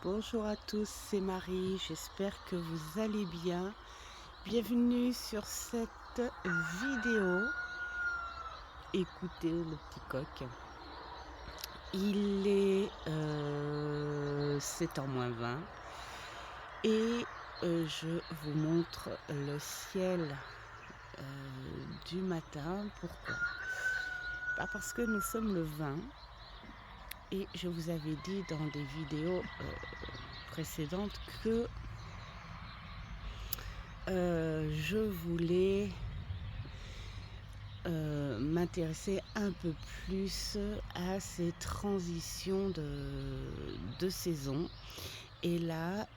Bonjour à tous, c'est Marie, j'espère que vous allez bien. Bienvenue sur cette vidéo. Écoutez le petit coq. Il est 7h moins 20 et je vous montre le ciel du matin. Pourquoi? Parce que nous sommes le 20 et je vous avais dit dans des vidéos précédentes que je voulais m'intéresser un peu plus à ces transitions de saison. Et là,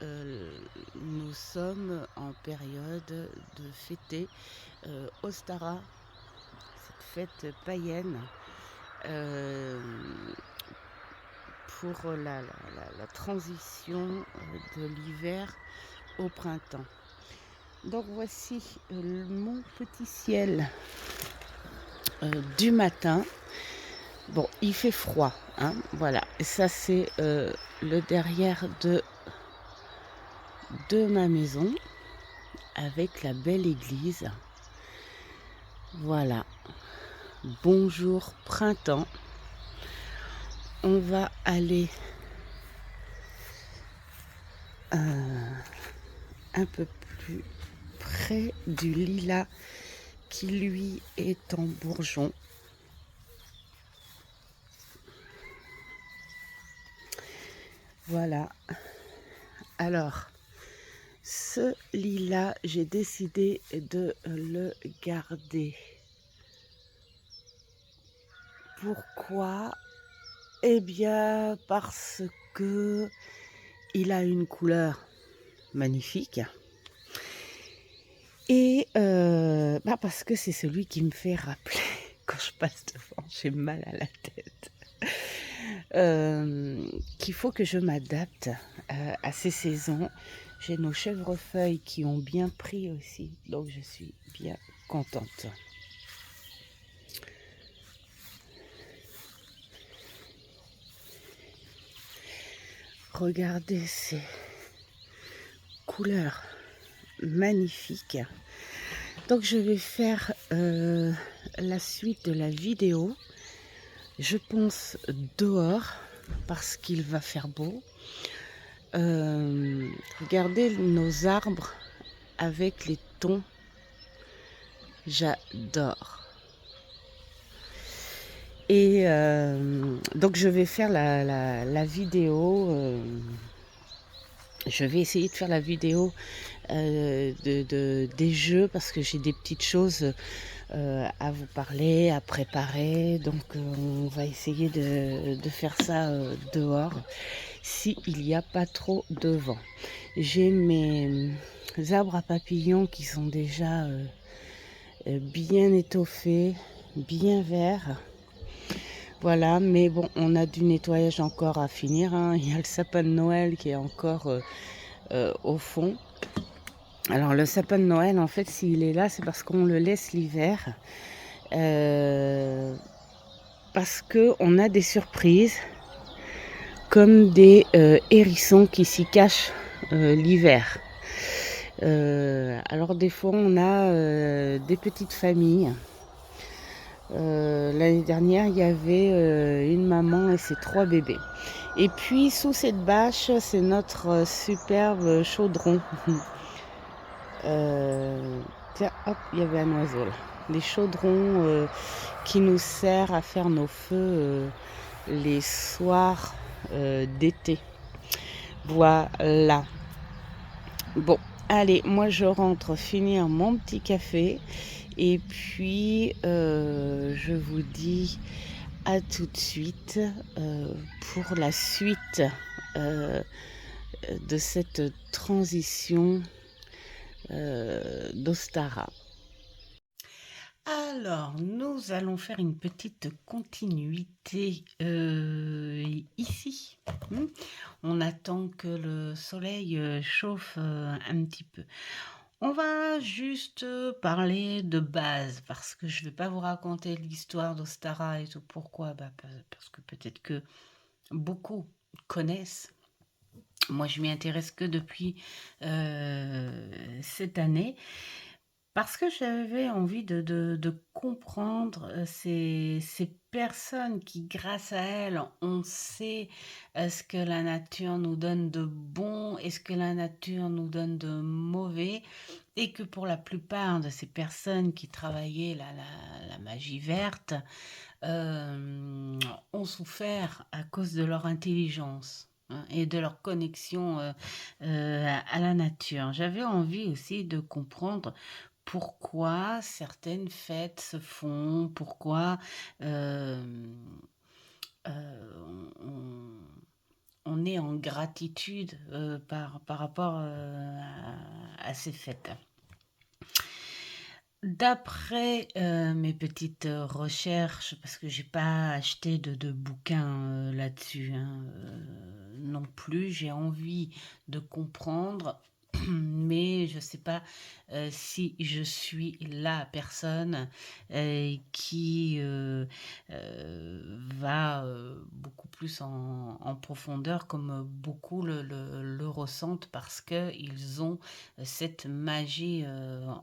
nous sommes en période de fêter Ostara, cette fête païenne, pour la transition de l'hiver au printemps. Donc voici mon petit ciel du matin. Bon, il fait froid, hein, voilà. Et ça, c'est le derrière de ma maison, avec la belle église. Voilà. Bonjour printemps. On va aller un peu plus près du lilas qui, lui, est en bourgeon. Voilà. Alors, ce lilas, j'ai décidé de le garder. Pourquoi? Eh bien, parce que il a une couleur magnifique. Et parce que c'est celui qui me fait rappeler, quand je passe devant, j'ai mal à la tête. Qu'il faut que je m'adapte à ces saisons. J'ai nos chèvrefeuilles qui ont bien pris aussi, donc je suis bien contente. Regardez ces couleurs magnifiques. Donc je vais faire la suite de la vidéo. Je pense dehors parce qu'il va faire beau. Regardez nos arbres avec les tons. J'adore. Et donc je vais faire la vidéo. Je vais essayer de faire la vidéo des jeux parce que j'ai des petites choses à vous parler, à préparer. Donc on va essayer de faire ça dehors s'il n'y a pas trop de vent. J'ai mes arbres à papillons qui sont déjà bien étoffés, bien verts. Voilà, mais bon, on a du nettoyage encore à finir, hein. Il y a le sapin de Noël qui est encore au fond. Alors le sapin de Noël, en fait, s'il est là, c'est parce qu'on le laisse l'hiver. Parce qu'on a des surprises, comme des hérissons qui s'y cachent l'hiver. Alors des fois, on a des petites familles. L'année dernière, il y avait une maman et ses 3 bébés. Et puis, sous cette bâche, c'est notre superbe chaudron. Tiens, hop, il y avait un oiseau là. Les chaudrons qui nous servent à faire nos feux les soirs d'été. Voilà. Bon, allez, moi je rentre finir mon petit café. Et puis, je vous dis à tout de suite pour la suite de cette transition d'Ostara. Alors, nous allons faire une petite continuité ici. On attend que le soleil chauffe un petit peu. On va juste parler de base, parce que je ne vais pas vous raconter l'histoire d'Ostara et tout. Pourquoi? Parce que peut-être que beaucoup connaissent. Moi, je m'y intéresse que depuis cette année parce que j'avais envie de comprendre ces personnes qui, grâce à elles, on sait ce que la nature nous donne de bon et ce que la nature nous donne de mauvais, et que pour la plupart de ces personnes qui travaillaient la magie verte, euh, ont souffert à cause de leur intelligence, hein, et de leur connexion à la nature. J'avais envie aussi de comprendre pourquoi certaines fêtes se font, pourquoi euh, on, on est en gratitude par rapport à ces fêtes. D'après mes petites recherches, parce que j'ai pas acheté de bouquins là-dessus, hein, non plus, j'ai envie de comprendre, mais je sais pas si je suis la personne qui va beaucoup plus en profondeur, comme beaucoup le ressentent, parce qu'ils ont cette magie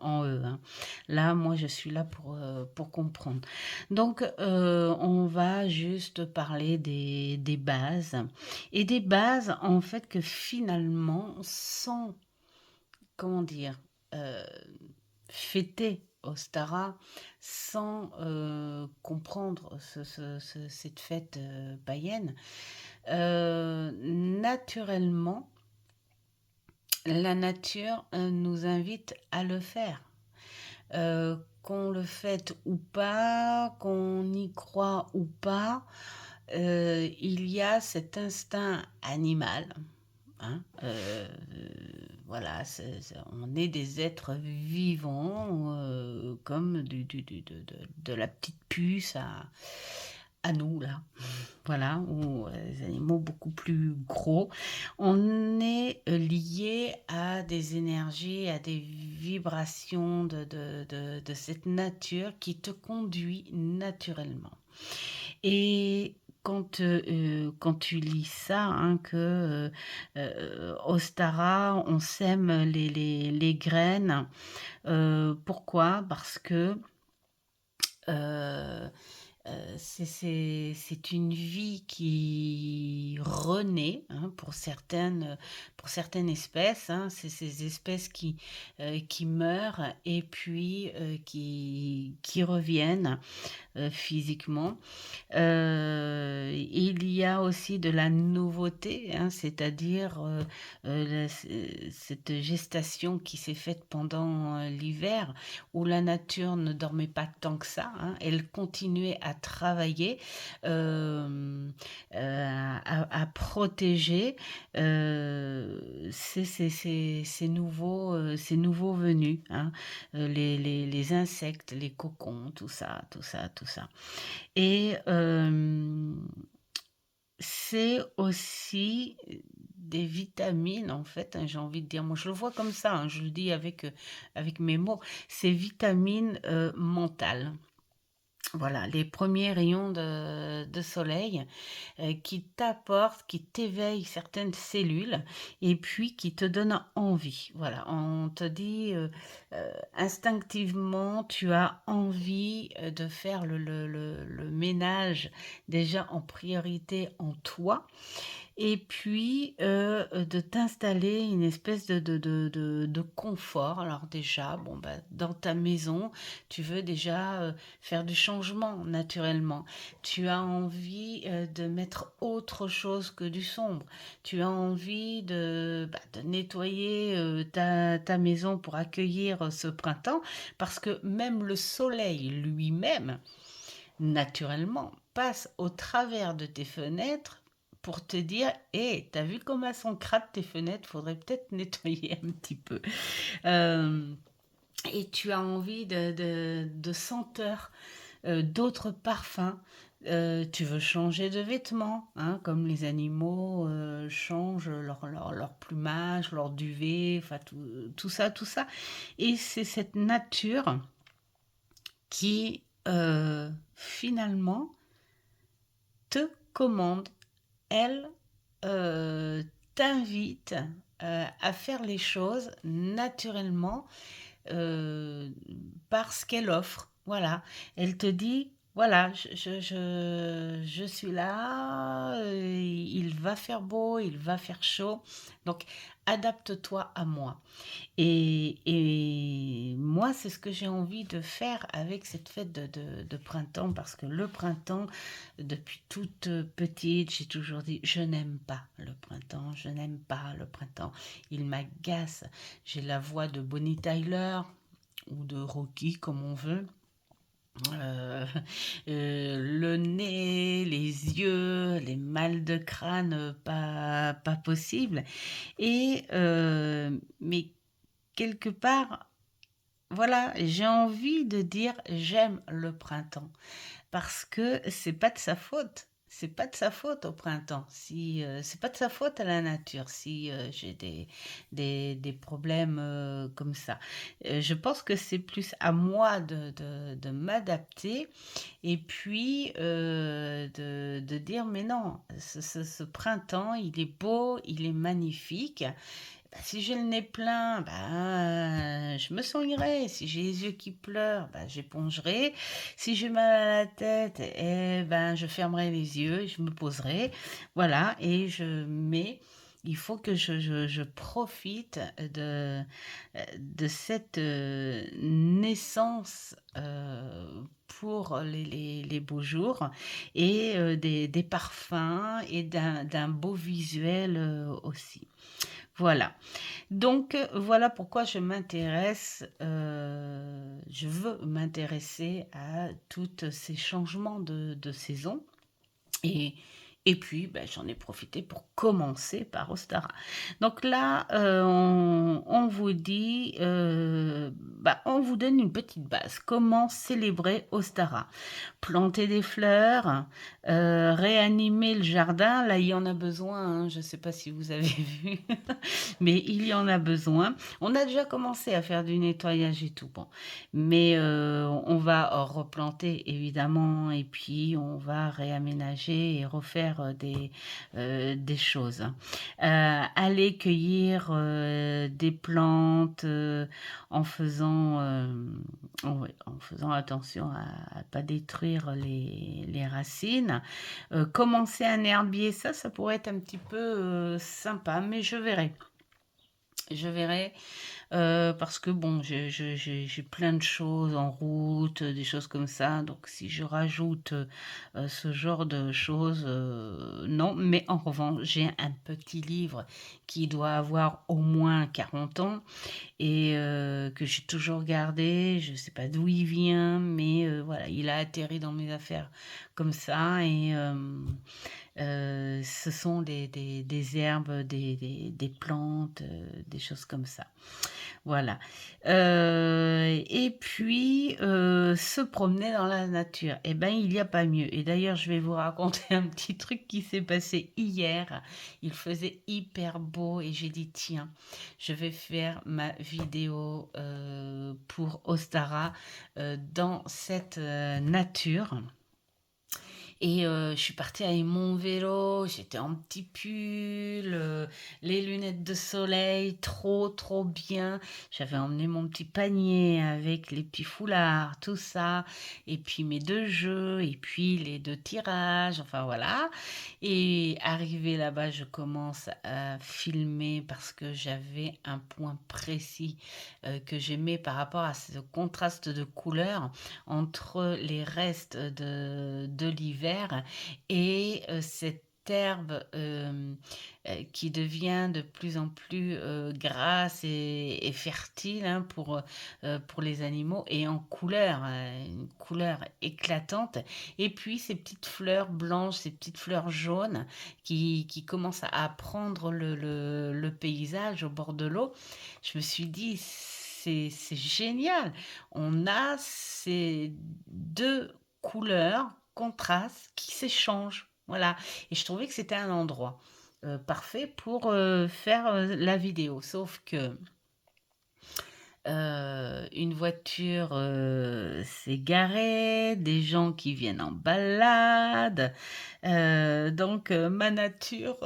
en eux, hein. Là, moi, je suis là pour comprendre. Donc, on va juste parler des bases. Et des bases, en fait, que finalement, sans, comment dire, euh, fêter Ostara, sans comprendre cette fête païenne, naturellement, la nature nous invite à le faire. Qu'on le fait ou pas, qu'on y croit ou pas, il y a cet instinct animal, hein, voilà, on est des êtres vivants, comme de la petite puce à nous, là. Voilà, ou des animaux beaucoup plus gros. On est lié à des énergies, à des vibrations de cette nature qui te conduit naturellement. Et quand tu lis ça, hein, que Ostara, on sème les graines. Pourquoi? Parce que euh, c'est une vie qui renaît, hein, pour certaines espèces, hein. C'est ces espèces qui meurent et puis qui reviennent physiquement. Il y a aussi de la nouveauté, hein, c'est-à-dire cette gestation qui s'est faite pendant l'hiver, où la nature ne dormait pas tant que ça, hein. Elle continuait à travailler, à protéger ces nouveaux venus, hein, les insectes, les cocons, tout ça, tout ça, tout ça. Et c'est aussi des vitamines, en fait, hein, j'ai envie de dire. Moi, je le vois comme ça, hein, je le dis avec mes mots. C'est vitamines mentales. Voilà, les premiers rayons de soleil qui t'apportent, qui t'éveillent certaines cellules et puis qui te donnent envie. Voilà, on te dit instinctivement, tu as envie de faire le ménage déjà en priorité en toi, et puis de t'installer une espèce de confort. Alors déjà, bon, bah, dans ta maison, tu veux déjà faire du changement naturellement. Tu as envie de mettre autre chose que du sombre. Tu as envie de nettoyer ta maison pour accueillir ce printemps, parce que même le soleil lui-même, naturellement, passe au travers de tes fenêtres pour te dire, hé, t'as vu comment elles sont crades tes fenêtres, faudrait peut-être nettoyer un petit peu. Euh, et tu as envie de senteurs, d'autres parfums. Tu veux changer de vêtements, hein, comme les animaux changent leur plumage, leur duvet, enfin tout ça, tout ça. Et c'est cette nature qui, finalement, te commande, elle, t'invite à faire les choses naturellement euh, parce qu'elle offre. Voilà, elle te dit, voilà, je suis là, il va faire beau, il va faire chaud, donc adapte-toi à moi. Et moi, c'est ce que j'ai envie de faire avec cette fête de printemps, parce que le printemps, depuis toute petite, j'ai toujours dit, je n'aime pas le printemps, je n'aime pas le printemps. Il m'agace. J'ai la voix de Bonnie Tyler ou de Rocky, comme on veut. Euh, le nez, les yeux, les mal de crâne, pas possible. Mais quelque part, voilà, j'ai envie de dire j'aime le printemps parce que c'est pas de sa faute. C'est pas de sa faute au printemps. Si c'est pas de sa faute à la nature si j'ai des problèmes comme ça. Je pense que c'est plus à moi de m'adapter et puis de dire mais non, ce printemps il est beau, il est magnifique. Bah, si j'ai le nez plein, bah, je me soignerai. Si j'ai les yeux qui pleurent, bah, j'épongerai. Si j'ai mal à la tête, eh ben, je fermerai les yeux, je me poserai. Voilà, mais il faut que je profite de cette naissance pour les beaux jours et des parfums et d'un beau visuel aussi. Voilà. Donc, voilà pourquoi je veux m'intéresser à tous ces changements de saison. Et, et puis, ben, j'en ai profité pour commencer par Ostara. Donc là, on vous dit, bah, on vous donne une petite base. Comment célébrer Ostara? Planter des fleurs, réanimer le jardin. Là, il y en a besoin, hein. Je ne sais pas si vous avez vu, mais il y en a besoin. On a déjà commencé à faire du nettoyage et tout. Bon, mais on va replanter évidemment et puis on va réaménager et refaire des choses. Aller cueillir des plantes en faisant attention à ne pas détruire les racines. Commencer un herbier, ça pourrait être un petit peu sympa, mais je verrai. Je verrai parce que bon, j'ai plein de choses en route, des choses comme ça. Donc si je rajoute ce genre de choses, non. Mais en revanche, j'ai un petit livre qui doit avoir au moins 40 ans et que j'ai toujours gardé. Je ne sais pas d'où il vient, mais voilà, il a atterri dans mes affaires comme ça. Ce sont des herbes, des plantes, des choses comme ça. Voilà. Et puis, se promener dans la nature. Eh ben, il n'y a pas mieux. Et d'ailleurs, je vais vous raconter un petit truc qui s'est passé hier. Il faisait hyper beau et j'ai dit, tiens, je vais faire ma vidéo pour Ostara dans cette nature. Et je suis partie avec mon vélo, j'étais en petit pull, les lunettes de soleil, trop bien. J'avais emmené mon petit panier avec les petits foulards, tout ça, et puis mes deux jeux, et puis les deux tirages, enfin voilà. Et arrivé là-bas, je commence à filmer parce que j'avais un point précis que j'aimais par rapport à ce contraste de couleurs entre les restes de l'hiver et cette herbe qui devient de plus en plus grasse et fertile hein, pour les animaux et en couleur, une couleur éclatante. Et puis ces petites fleurs blanches, ces petites fleurs jaunes qui commencent à prendre le paysage au bord de l'eau. Je me suis dit, c'est génial. On a ces deux couleurs, contrastes, qui s'échangent. Voilà. Et je trouvais que c'était un endroit parfait pour faire la vidéo. Sauf que Une voiture, s'est garée, des gens qui viennent en balade, donc ma nature,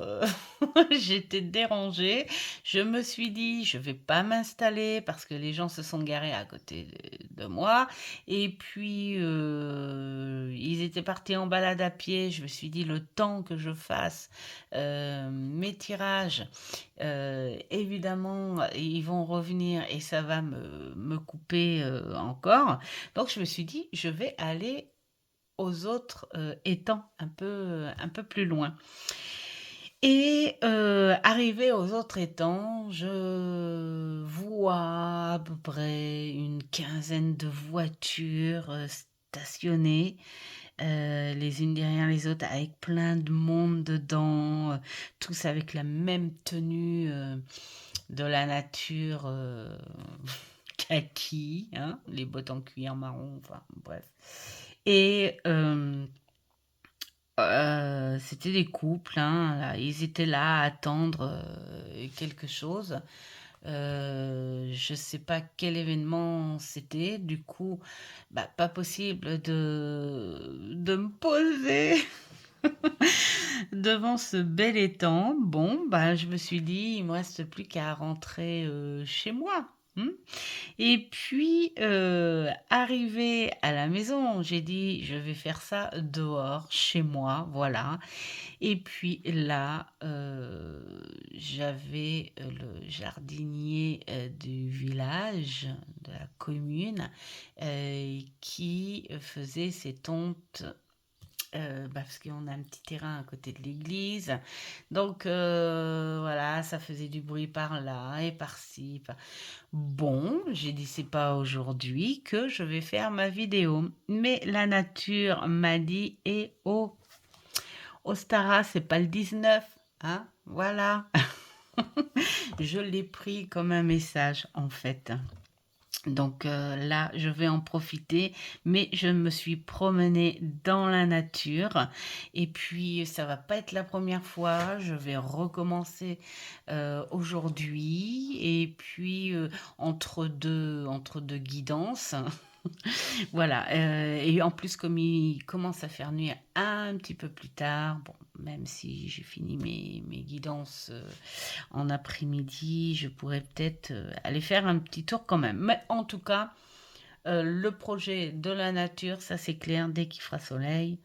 j'étais dérangée. Je me suis dit: «Je vais pas m'installer parce que les gens se sont garés à côté de moi» et puis, ils étaient partis en balade à pied. Je me suis dit: «Le temps que je fasse, mes tirages, évidemment, ils vont revenir et ça va me couper, encore». Donc je me suis dit: «Je vais aller aux autres, étangs un peu plus loin» et arrivée aux autres étangs, je vois à peu près une quinzaine de voitures, stationnées, les unes derrière les autres avec plein de monde dedans, tous avec la même tenue, de la nature, kaki, hein, les bottes en cuir marron, enfin bref et c'était des couples, hein, là, ils étaient là à attendre, quelque chose. Je sais pas quel événement c'était, du coup, bah, pas possible de me poser devant ce bel étang. Bon, bah, je me suis dit: «Il me reste plus qu'à rentrer, chez moi, mmh». Et puis, arrivée à la maison, j'ai dit: «Je vais faire ça dehors, chez moi», voilà. Et puis là, j'avais, le jardinier, du village, de la commune, qui faisait ses tontes, bah, parce qu'on a un petit terrain à côté de l'église. Donc, voilà, ça faisait du bruit par là et par-ci, par bon, j'ai dit: «C'est pas aujourd'hui que je vais faire ma vidéo». Mais la nature m'a dit: «Eh oh, Ostara, c'est pas le 19, hein, voilà». Je l'ai pris comme un message, en fait. Donc là, je vais en profiter, mais je me suis promenée dans la nature et puis ça va pas être la première fois, je vais recommencer, aujourd'hui et puis, entre deux guidances. Voilà, et en plus, comme il commence à faire nuit un petit peu plus tard, bon, même si j'ai fini mes guidances, en après-midi, je pourrais peut-être, aller faire un petit tour quand même. Mais en tout cas, le projet de la nature, ça c'est clair, dès qu'il fera soleil,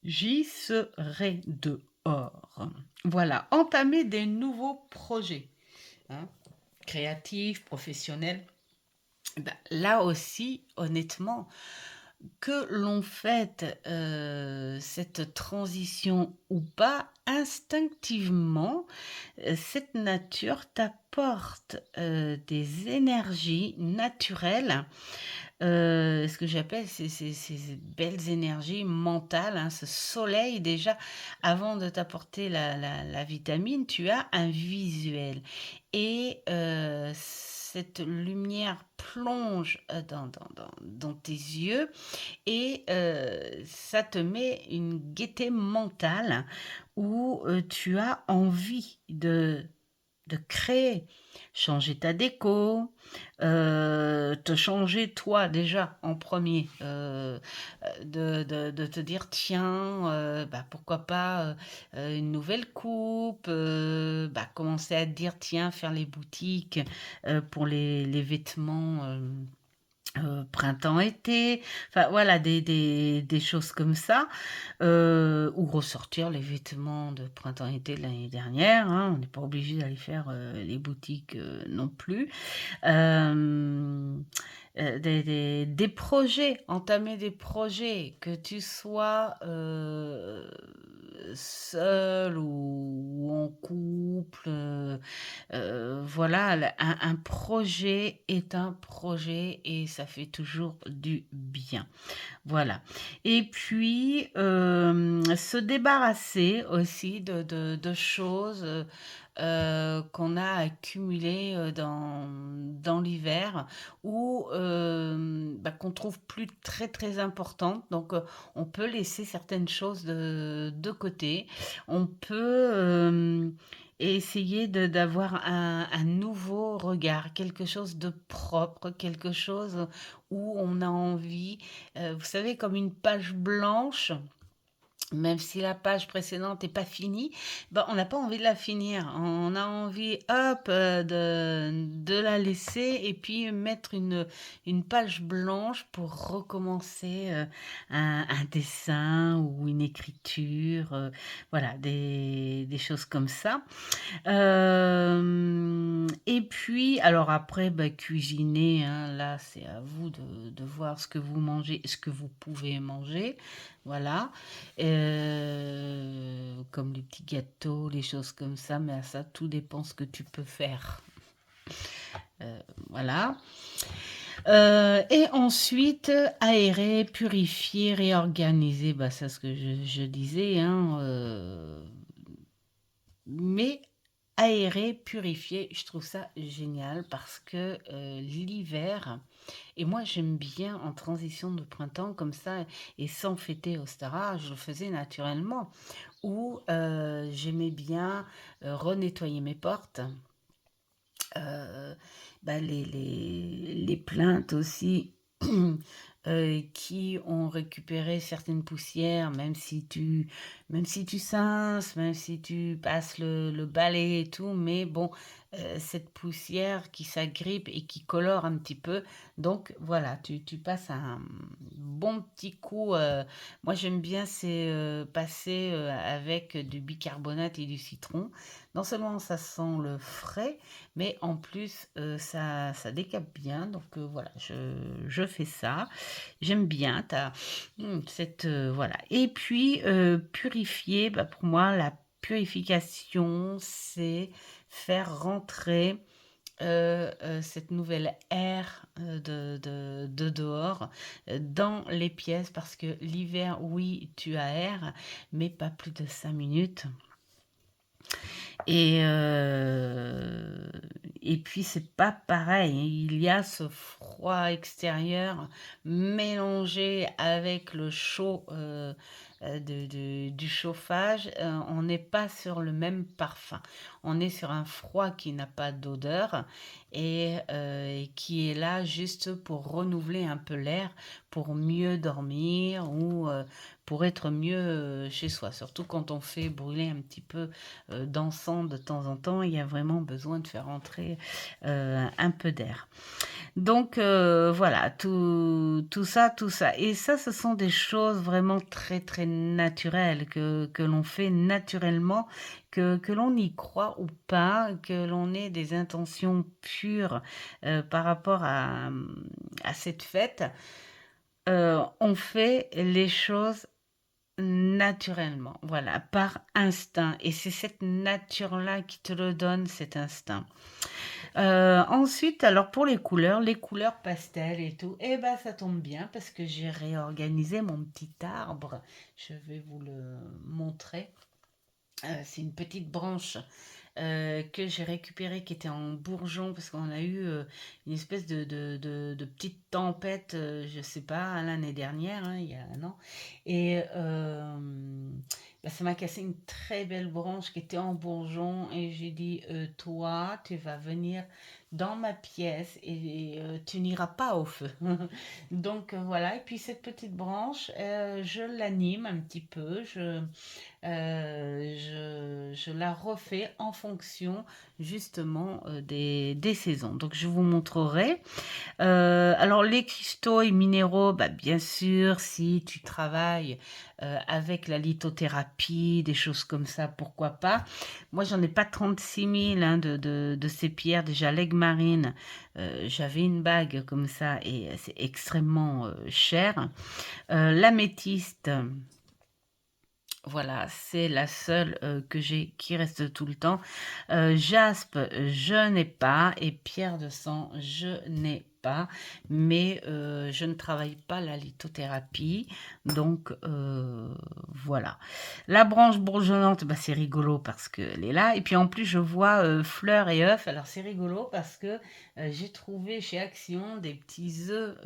j'y serai dehors. Voilà, entamer des nouveaux projets, hein, créatifs, professionnels. Bah, là aussi, honnêtement, que l'on fasse cette transition ou pas, instinctivement, cette nature t'apporte, des énergies naturelles, ce que j'appelle ces belles énergies mentales, hein, ce soleil déjà, avant de t'apporter la vitamine, tu as un visuel et cette lumière plonge, dans tes yeux et ça te met une gaieté mentale où, tu as envie de créer, changer ta déco, te changer toi déjà en premier, de te dire: «Tiens, bah, pourquoi pas, une nouvelle coupe?» Bah, commencer à te dire: «Tiens, faire les boutiques, pour les vêtements, printemps-été», enfin voilà des choses comme ça, ou ressortir les vêtements de printemps-été de l'année dernière, hein. On n'est pas obligé d'aller faire, les boutiques, non plus. Hem, des projets, entamer des projets, que tu sois, seul ou en couple, voilà, un projet est un projet et ça fait toujours du bien. Voilà et puis, se débarrasser aussi de choses, qu'on a accumulées, dans l'hiver ou, bah, qu'on trouve plus très, très importantes. Donc, on peut laisser certaines choses de côté. On peut, et essayer d'avoir un nouveau regard, quelque chose de propre, quelque chose où on a envie, vous savez, comme une page blanche. Même si la page précédente n'est pas finie, ben, on n'a pas envie de la finir. On a envie, hop, de la laisser et puis mettre une page blanche pour recommencer un dessin ou une écriture, voilà, des choses comme ça. Et puis, alors après, bah, cuisiner, hein, là, c'est à vous de voir ce que vous mangez, ce que vous pouvez manger. Voilà. Comme les petits gâteaux, les choses comme ça, mais à ça, tout dépend ce que tu peux faire. Voilà. Et ensuite, aérer, purifier, réorganiser, bah, c'est ce que je disais, hein, mais aérer, purifier, je trouve ça génial parce que l'hiver, et moi j'aime bien en transition de printemps comme ça, et sans fêter Ostara, je le faisais naturellement, où j'aimais bien renettoyer mes portes, euh, bah, les plaintes aussi. Qui ont récupéré certaines poussières, même si tu cinces, même si tu passes le balai et tout, mais bon, cette poussière qui s'agrippe et qui colore un petit peu. Donc voilà, tu passes un bon petit coup. Moi j'aime bien, c'est passer avec du bicarbonate et du citron. Non seulement ça sent le frais, mais en plus ça décape bien. Donc voilà, je fais ça. J'aime bien cette voilà. Et puis purifier, bah, pour moi la purification, c'est faire rentrer cette nouvelle ère de dehors dans les pièces, parce que l'hiver, oui, tu aères, mais pas plus de 5 minutes. Et, euh, et puis, c'est pas pareil. Il y a ce froid extérieur mélangé avec le chaud du chauffage. On n'est pas sur le même parfum. On est sur un froid qui n'a pas d'odeur et qui est là juste pour renouveler un peu l'air, pour mieux dormir ou pour être mieux chez soi. Surtout quand on fait brûler un petit peu d'encens de temps en temps, il y a vraiment besoin de faire entrer un peu d'air. Donc voilà, tout ça, tout ça. Et ça, ce sont des choses vraiment très, très naturelles que l'on fait naturellement, que l'on y croit ou pas, que l'on ait des intentions pures par rapport à cette fête. On fait les choses naturellement, voilà, par instinct. Et c'est cette nature-là qui te le donne, cet instinct. Ensuite, alors pour les couleurs pastel et tout, eh ben ça tombe bien parce que j'ai réorganisé mon petit arbre. Je vais vous le montrer. C'est une petite branche que j'ai récupérée qui était en bourgeon parce qu'on a eu une espèce de petite tempête, je sais pas, l'année dernière, hein, il y a un an. Et bah, ça m'a cassé une très belle branche qui était en bourgeon et j'ai dit, toi, tu vas venir dans ma pièce et tu n'iras pas au feu. Donc voilà, et puis cette petite branche, je l'anime un petit peu, je la refais en fonction justement des saisons. Donc je vous montrerai. Alors les cristaux et minéraux, bah, bien sûr, si tu travailles avec la lithothérapie, des choses comme ça, pourquoi pas. Moi, j'en ai pas 36 000 hein, de ces pierres. Déjà, l'aigue-marine, j'avais une bague comme ça et c'est extrêmement cher. L'améthyste, voilà, c'est la seule que j'ai qui reste tout le temps. Jaspe, je n'ai pas. Et pierre de sang, je n'ai pas. Mais je ne travaille pas la lithothérapie. Donc voilà. La branche bourgeonnante, bah, c'est rigolo parce qu'elle est là. Et puis en plus, je vois fleurs et œufs. Alors c'est rigolo parce que j'ai trouvé chez Action des petits œufs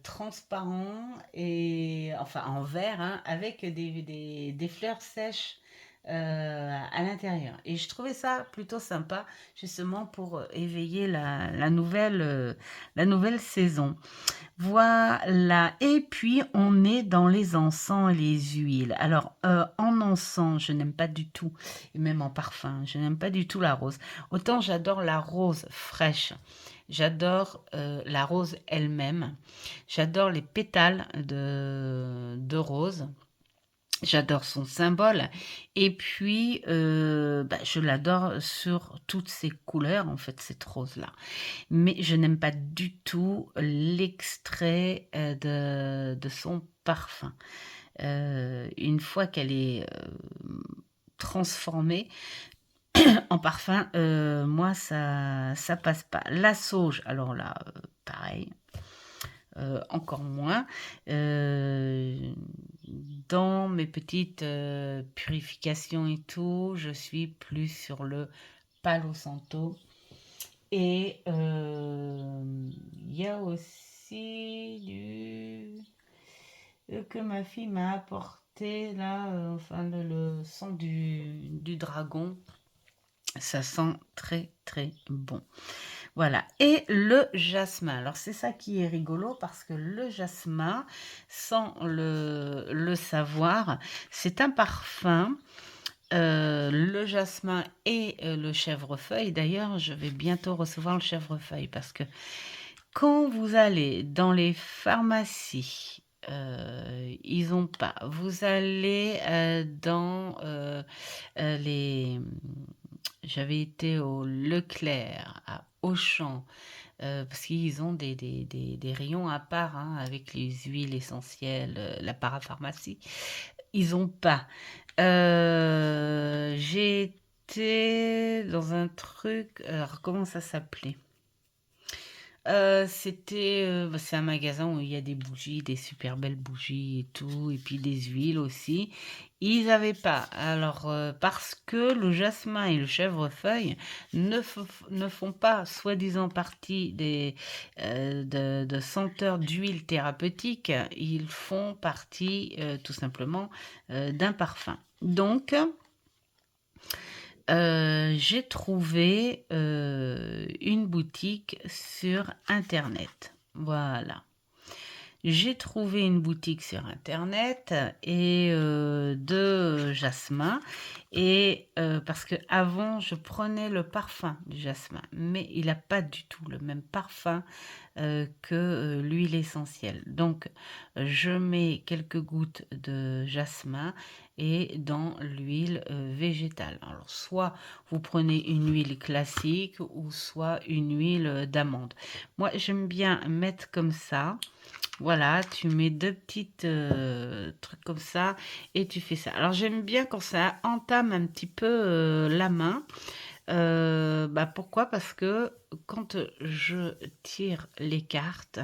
transparents et enfin en verre hein, avec des fleurs sèches à l'intérieur. Et je trouvais ça plutôt sympa, justement pour éveiller la nouvelle saison. Voilà, et puis on est dans les encens et les huiles. Alors, en encens, je n'aime pas du tout, et même en parfum, je n'aime pas du tout la rose. Autant j'adore la rose fraîche, j'adore la rose elle-même, j'adore les pétales de rose. J'adore son symbole et puis je l'adore sur toutes ses couleurs, en fait, cette rose-là. Mais je n'aime pas du tout l'extrait de son parfum. Une fois qu'elle est transformée en parfum, moi, ça passe pas. La sauge, alors là, pareil. Encore moins. Dans mes petites purifications et tout, je suis plus sur le Palo Santo. Et il y a aussi que ma fille m'a apporté là, enfin le sang du dragon. Ça sent très très bon. Voilà. Et le jasmin. Alors c'est ça qui est rigolo parce que le jasmin, sans le savoir, c'est un parfum. Le jasmin et le chèvrefeuille. D'ailleurs, je vais bientôt recevoir le chèvrefeuille parce que quand vous allez dans les pharmacies, ils n'ont pas. Vous allez dans les... J'avais été au Leclerc, à Auchan, parce qu'ils ont des rayons à part hein, avec les huiles essentielles, la parapharmacie. Ils n'ont pas. J'ai été dans un truc, alors comment ça s'appelait? C'est un magasin où il y a des bougies, des super belles bougies et tout, et puis des huiles aussi. Ils n'avaient pas. Alors, parce que le jasmin et le chèvrefeuille ne font pas, soi-disant, partie de senteurs d'huile thérapeutique, ils font partie, tout simplement, d'un parfum. Donc, j'ai trouvé une boutique sur Internet. Voilà. J'ai trouvé une boutique sur internet et de jasmin et parce que avant je prenais le parfum du jasmin, mais il n'a pas du tout le même parfum que l'huile essentielle. Donc je mets quelques gouttes de jasmin et dans l'huile végétale. Alors soit vous prenez une huile classique ou soit une huile d'amande. Moi j'aime bien mettre comme ça. Voilà, tu mets deux petites trucs comme ça et tu fais ça. Alors j'aime bien quand ça entame un petit peu la main. Pourquoi? Parce que quand je tire les cartes,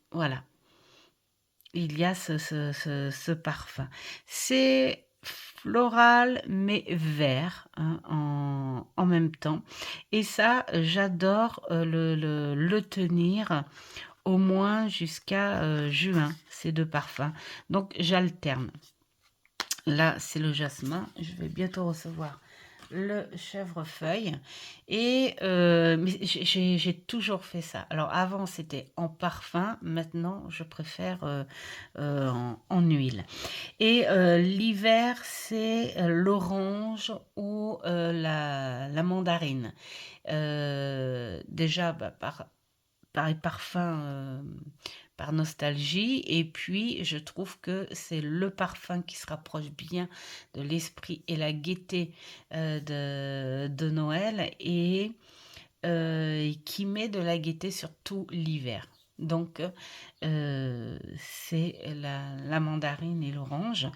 voilà, il y a ce parfum. C'est floral mais vert hein, en même temps. Et ça, j'adore le tenir au moins jusqu'à juin, ces deux parfums. Donc j'alterne. Là, c'est le jasmin. Je vais bientôt recevoir le chèvrefeuille. Et mais j'ai toujours fait ça. Alors avant, c'était en parfum. Maintenant, je préfère en huile. Et l'hiver, c'est l'orange ou la mandarine. Déjà, par parfum, par nostalgie. Et puis, je trouve que c'est le parfum qui se rapproche bien de l'esprit et la gaieté de Noël et qui met de la gaieté sur tout l'hiver. Donc, c'est la mandarine et l'orange.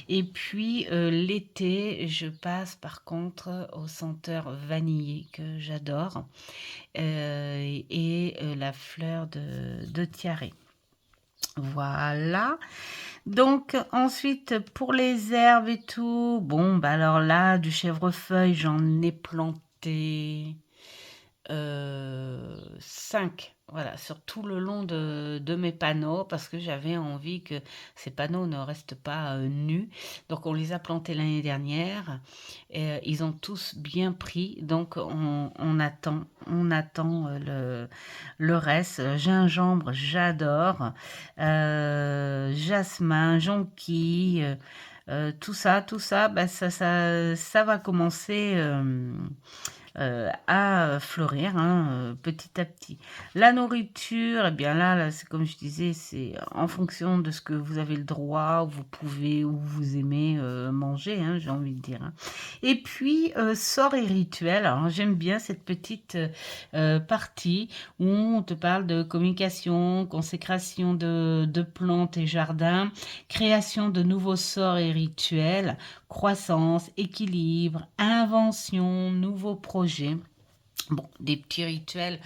Et puis, l'été, je passe par contre aux senteurs vanillées que j'adore et la fleur de tiare. Voilà. Donc ensuite pour les herbes et tout, bon bah alors là du chèvrefeuille j'en ai planté 5. voilà, sur tout le long de mes panneaux parce que j'avais envie que ces panneaux ne restent pas nus. Donc on les a plantés l'année dernière et ils ont tous bien pris. Donc on attend le reste. Gingembre, j'adore. Jasmin, jonquille, tout ça, bah, ça va commencer. À fleurir hein, petit à petit. La nourriture, eh bien là, c'est comme je disais, c'est en fonction de ce que vous avez le droit, où vous pouvez, où vous aimez manger, hein, j'ai envie de dire. Hein. Et puis, sort et rituel. Alors, j'aime bien cette petite partie où on te parle de communication, consécration de plantes et jardins, création de nouveaux sorts et rituels, croissance, équilibre, invention, nouveaux projets. Bon, des petits rituels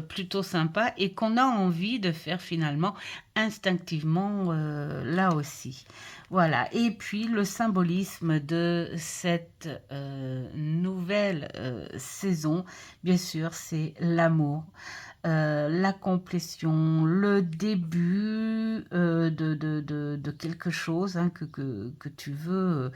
plutôt sympas et qu'on a envie de faire finalement instinctivement là aussi. Voilà, et puis le symbolisme de cette nouvelle saison, bien sûr, c'est l'amour, la complétion, le début de quelque chose hein, que tu veux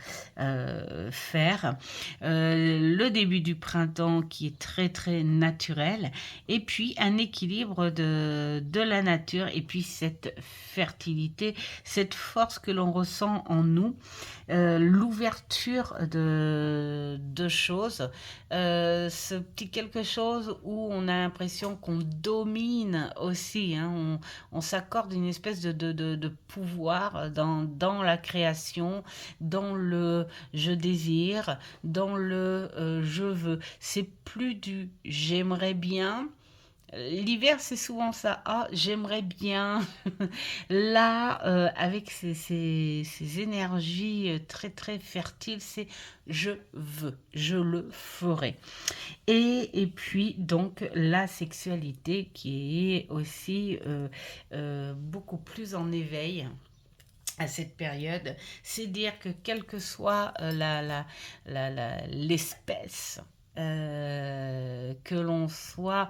faire, le début du printemps qui est très très naturel, et puis un équilibre de la nature, et puis cette fertilité, cette force que l'on ressent en nous, l'ouverture de choses, ce petit quelque chose où on a l'impression qu'on domine aussi, hein, on s'accorde une espèce de pouvoir dans la création, dans le je désire, dans le je veux. C'est plus du j'aimerais bien. L'hiver, c'est souvent ça. Ah, j'aimerais bien. Là, avec ces énergies très, très fertiles, c'est je veux, je le ferai. Et puis, donc, la sexualité qui est aussi beaucoup plus en éveil à cette période, c'est dire que quelle que soit l'espèce, que l'on soit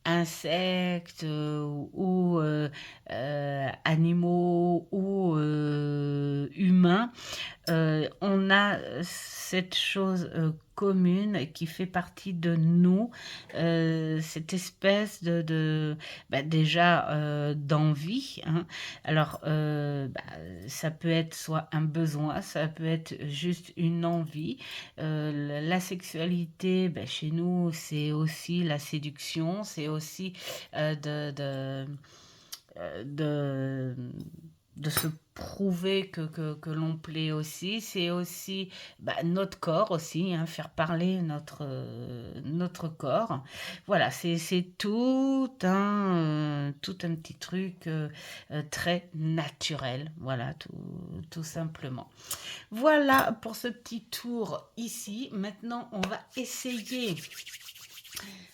insectes ou animaux ou humains, on a cette chose commune qui fait partie de nous, cette espèce bah, déjà d'envie. Hein. Alors, bah, ça peut être soit un besoin, ça peut être juste une envie. La sexualité, bah, chez nous, c'est aussi la séduction, c'est aussi de, de se prouver que l'on plaît aussi. C'est aussi bah, notre corps aussi, hein, faire parler notre corps. Voilà, c'est tout un petit truc très naturel. Voilà, tout simplement. Voilà pour ce petit tour ici. Maintenant, on va essayer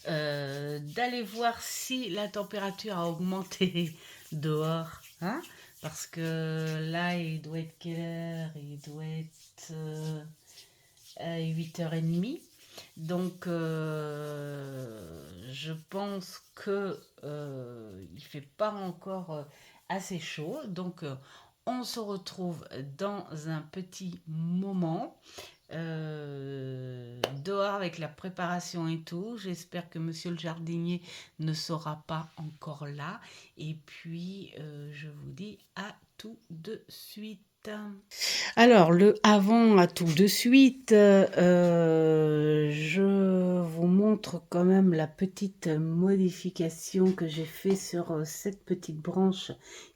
d'aller voir si la température a augmenté dehors. Hein, parce que là, il doit être quelle heure? Il doit être 8h30. Donc, je pense que il fait pas encore assez chaud. Donc, on se retrouve dans un petit moment dehors avec la préparation et tout. J'espère que monsieur le jardinier ne sera pas encore là. Et puis, je vous dis à tout de suite. Alors, le avant à tout de suite, je vous montre quand même la petite modification que j'ai fait sur cette petite branche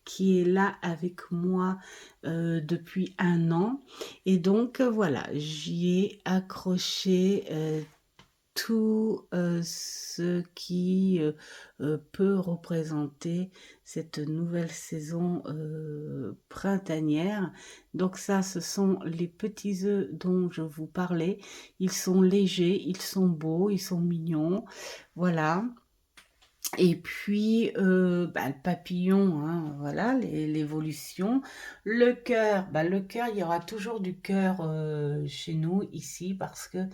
qui est là avec moi depuis 1 an. Et donc, voilà, j'y ai accroché tout ce qui peut représenter cette nouvelle saison printanière. Donc ça, ce sont les petits œufs dont je vous parlais. Ils sont légers, ils sont beaux, ils sont mignons. Voilà. Et puis, bah, le papillon, hein, voilà, l'évolution. Le cœur, il y aura toujours du cœur chez nous, ici, parce que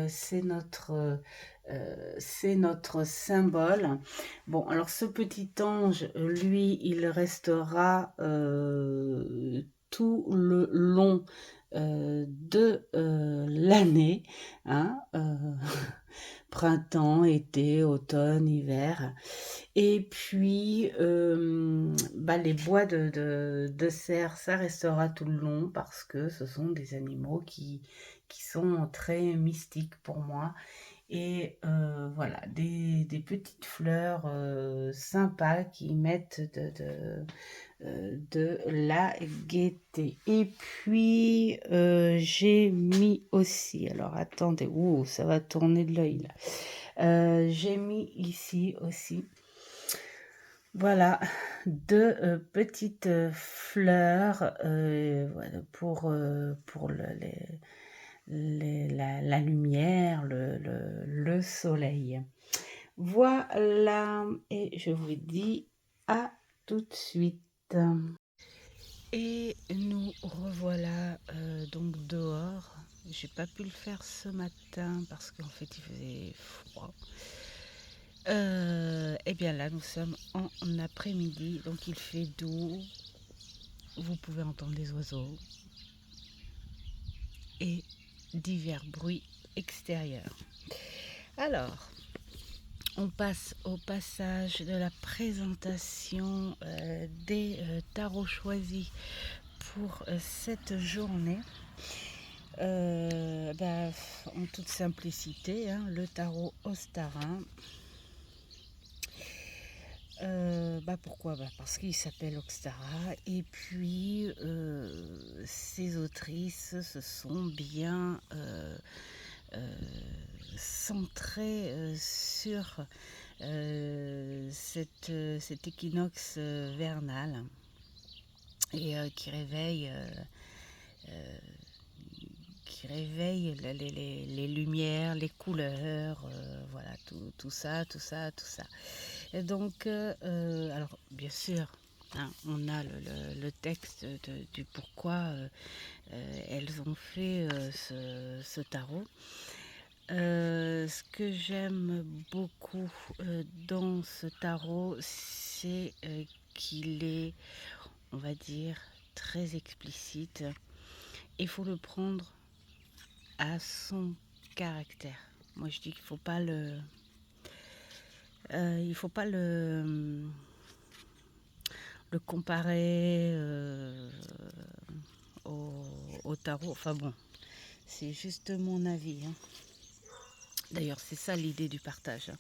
c'est notre symbole. Bon, alors ce petit ange, lui, il restera tout le long de l'année, hein, printemps, été, automne, hiver. Et puis, bah, les bois de cerf, ça restera tout le long parce que ce sont des animaux qui sont très mystiques pour moi. Et voilà, des petites fleurs sympas qui mettent de la gaieté. Et puis, j'ai mis aussi, alors attendez, ouh, ça va tourner de l'œil là. J'ai mis ici aussi, voilà, deux petites fleurs voilà, pour la lumière, le soleil. Voilà, et je vous dis à tout de suite. Et nous revoilà donc dehors. J'ai pas pu le faire ce matin parce qu'en fait il faisait froid. Et bien là nous sommes en après-midi, donc il fait doux. Vous pouvez entendre les oiseaux et divers bruits extérieurs. Alors, on passe au passage de la présentation des tarots choisis pour cette journée. En toute simplicité, hein, le tarot Ostara. Pourquoi parce qu'il s'appelle Oxtara et puis ces autrices se sont bien centrées sur cet équinoxe vernal et euh, qui réveille les lumières, les couleurs, voilà, tout ça, tout ça, tout ça. Et donc, alors bien sûr, hein, on a le texte du pourquoi elles ont fait ce tarot. Ce que j'aime beaucoup dans ce tarot, c'est qu'il est, on va dire, très explicite. Il faut le prendre à son caractère. Moi, je dis qu'il faut pas il faut pas le comparer au tarot. Enfin bon, c'est juste mon avis, hein. D'ailleurs, c'est ça l'idée du partage, hein,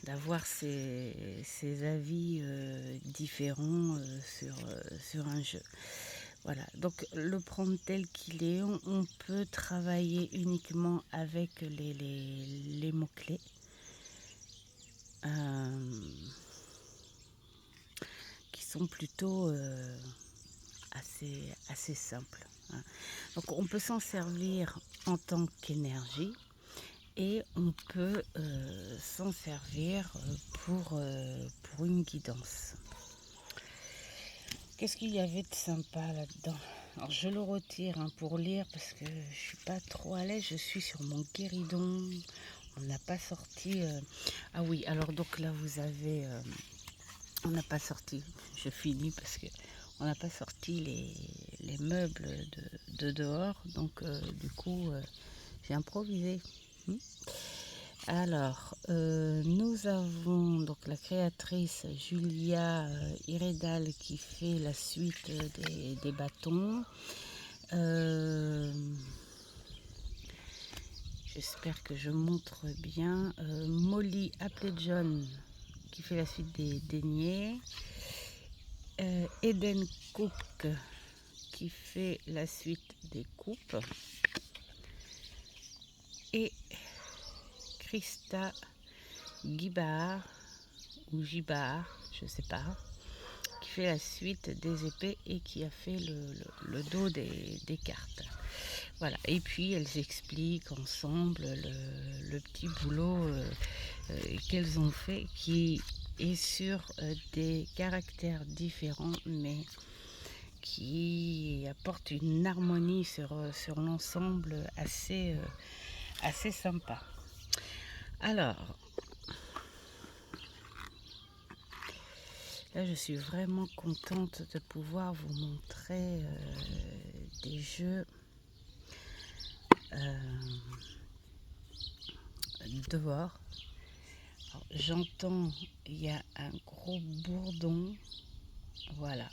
d'avoir ces avis différents sur un jeu. Voilà, donc le prendre tel qu'il est, on peut travailler uniquement avec les mots-clés. Qui sont plutôt assez simples, hein. Donc on peut s'en servir en tant qu'énergie et on peut s'en servir pour une guidance. Qu'est-ce qu'il y avait de sympa là-dedans? Alors je le retire, hein, pour lire parce que je suis pas trop à l'aise, je suis sur mon guéridon, on n'a pas sorti... Ah oui, alors donc là vous avez... on n'a pas sorti, je finis parce que on n'a pas sorti les meubles de dehors, donc du coup j'ai improvisé. Alors, nous avons donc la créatrice Julia Iredal qui fait la suite des bâtons. J'espère que je montre bien. Molly Applejohn qui fait la suite des deniers. Eden Cook qui fait la suite des coupes. Et Christa Gibard ou Gibard, je sais pas, qui fait la suite des épées et qui a fait le dos des cartes. Voilà, et puis elles expliquent ensemble le petit boulot qu'elles ont fait, qui est sur des caractères différents, mais qui apporte une harmonie sur l'ensemble assez sympa. Alors, là je suis vraiment contente de pouvoir vous montrer des jeux dehors. J'entends, il y a un gros bourdon, voilà.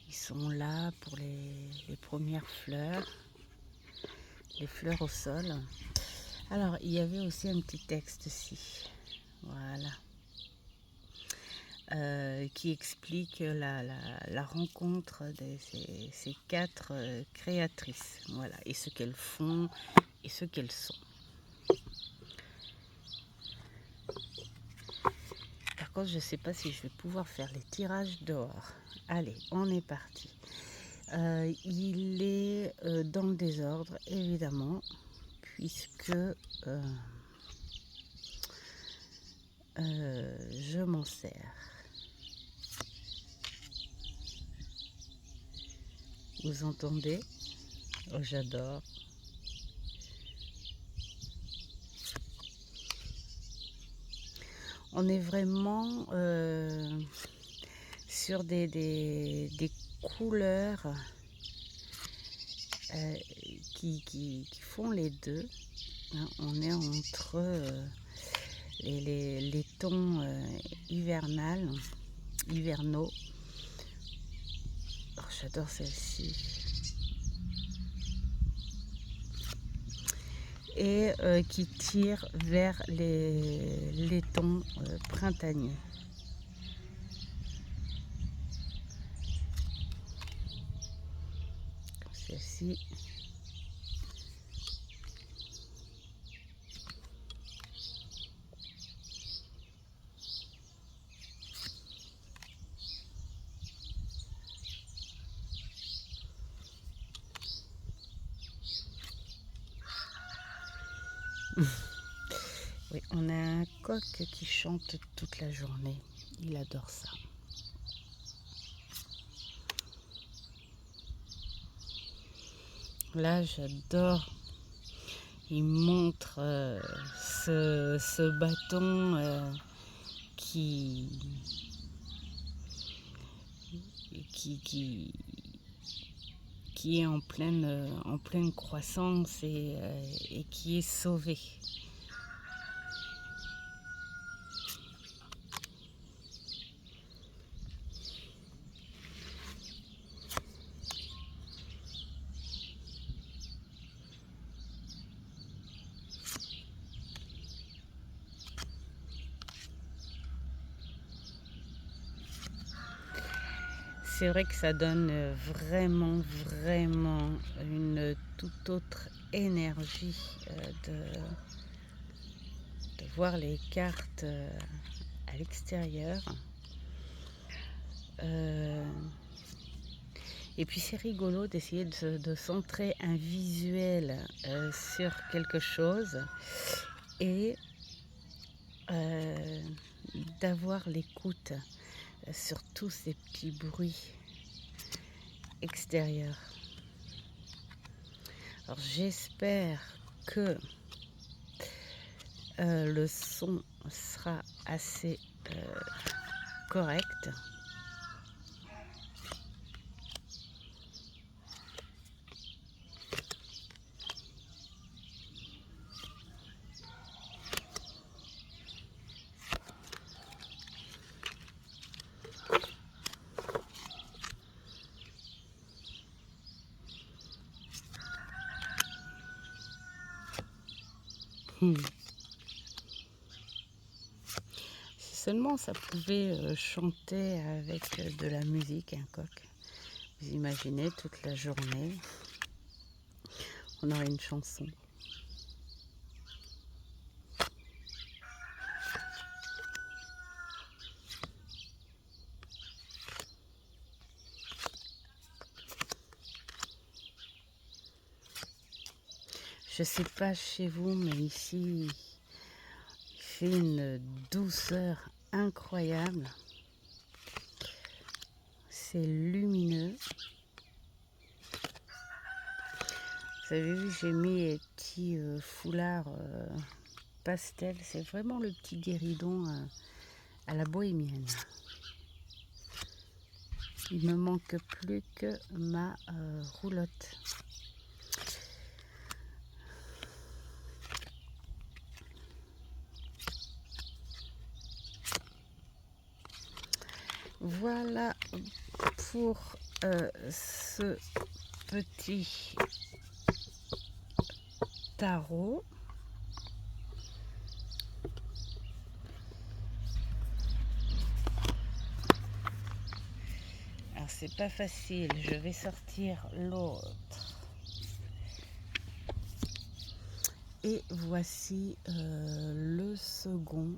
Ils sont là pour les premières fleurs, les fleurs au sol. Alors, il y avait aussi un petit texte ici, voilà, qui explique la rencontre de ces quatre créatrices, voilà, et ce qu'elles font et ce qu'elles sont. Par contre, je ne sais pas si je vais pouvoir faire les tirages dehors. Allez, on est parti. Il est dans le désordre, évidemment, puisque je m'en sers. Vous entendez? Oh, j'adore. On est vraiment sur des couleurs qui font les deux. Hein. On est entre les tons hivernaux. Oh, j'adore celle-ci. Et qui tire vers les tons printaniers. Comme celle-ci. Oui, on a un coq qui chante toute la journée. Il adore ça. Là, j'adore. Il montre ce bâton qui, qui, qui est en pleine croissance et qui est sauvé. C'est vrai que ça donne vraiment une toute autre énergie de voir les cartes à l'extérieur. Et puis c'est rigolo d'essayer de centrer un visuel sur quelque chose et d'avoir l'écoute sur tous ces petits bruits extérieurs. Alors j'espère que le son sera assez correct. Si seulement ça pouvait chanter avec de la musique, un coq. Vous imaginez toute la journée, on aurait une chanson. Je sais pas chez vous, mais ici, il fait une douceur incroyable. C'est lumineux. Vous avez vu, j'ai mis les petits foulards pastel. C'est vraiment le petit guéridon à la bohémienne. Il me manque plus que ma roulotte. Voilà pour ce petit tarot. Alors c'est pas facile, je vais sortir l'autre. Et voici le second.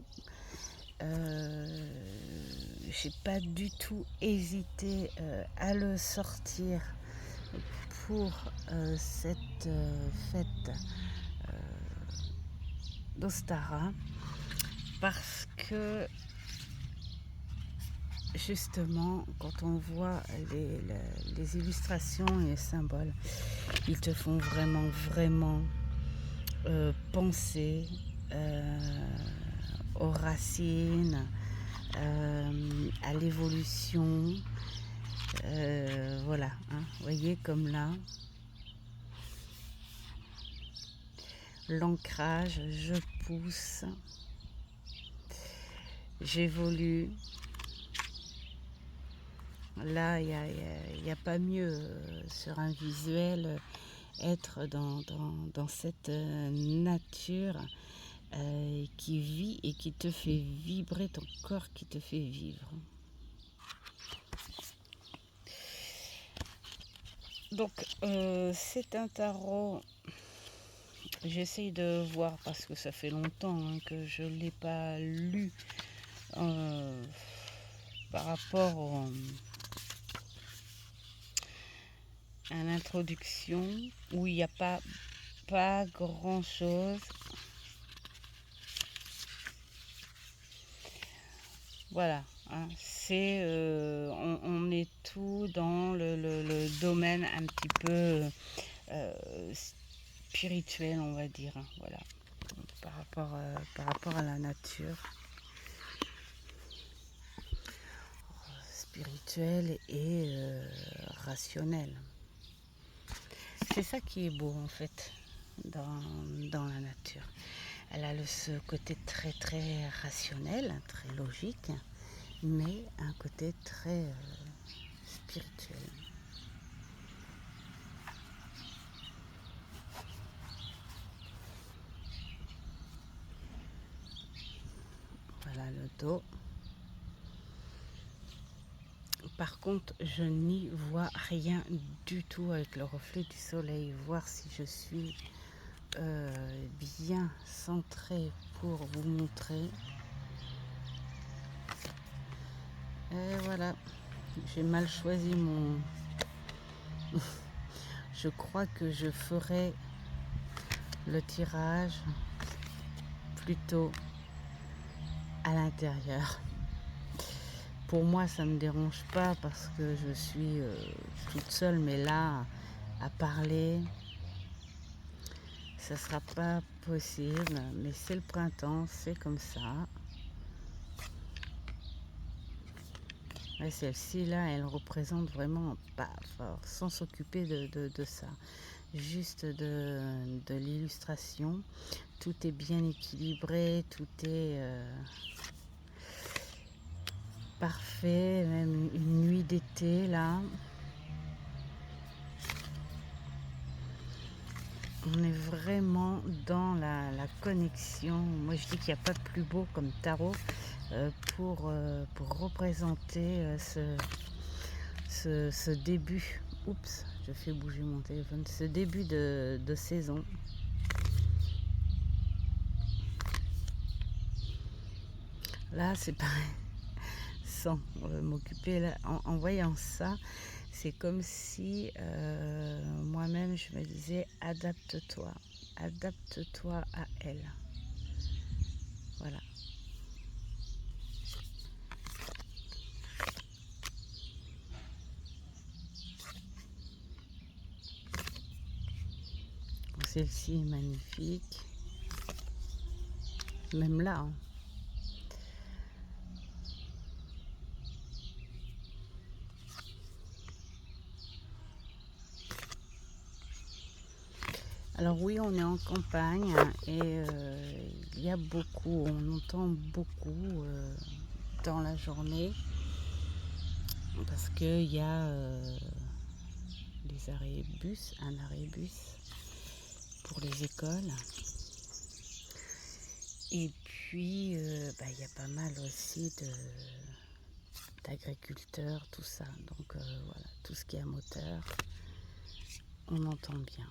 J'ai pas du tout hésité à le sortir pour cette fête d'Ostara parce que justement quand on voit les illustrations et les symboles, ils te font vraiment penser aux racines, à l'évolution. Voilà, hein, vous voyez comme là, l'ancrage, je pousse, j'évolue. Là, il n'y a pas mieux sur un visuel, être dans cette nature qui vit et qui te fait vibrer, ton corps qui te fait vivre. Donc, c'est un tarot. J'essaye de voir parce que ça fait longtemps que je ne l'ai pas lu par rapport à l'introduction où il n'y a pas grand chose. Voilà, hein, c'est on est tout dans le domaine un petit peu spirituel, on va dire, hein, voilà, par rapport à la nature. Spirituel et rationnel. C'est ça qui est beau en fait dans la nature. Elle a ce côté très rationnel, très logique, mais un côté très spirituel. Voilà le dos. Par contre, je n'y vois rien du tout avec le reflet du soleil. Voir si je suis bien centrée pour vous montrer. Et voilà, j'ai mal choisi mon... Je crois que je ferai le tirage plutôt à l'intérieur. Pour moi, ça ne me dérange pas parce que je suis toute seule, mais là, à parler, ça sera pas possible. Mais c'est le printemps, c'est comme ça. Et celle-ci là, elle représente vraiment pas fort, sans s'occuper de ça, juste de l'illustration. Tout est bien équilibré, tout est parfait, même une nuit d'été là. On est vraiment dans la connexion. Moi je dis qu'il n'y a pas de plus beau comme tarot pour représenter ce début. Oups, je fais bouger mon téléphone. Ce début de saison. Là c'est pareil. Sans m'occuper là, en voyant ça, c'est comme si moi-même je me disais adapte-toi, adapte-toi à elle. Voilà. Celle-ci est magnifique. Même là, hein. Alors oui, on est en campagne et il y a beaucoup, on entend beaucoup dans la journée parce qu'il y a les arrêts bus, un arrêt bus pour les écoles. Et puis, il y a pas mal aussi d'agriculteurs, tout ça. Donc voilà, tout ce qui est à moteur, on entend bien.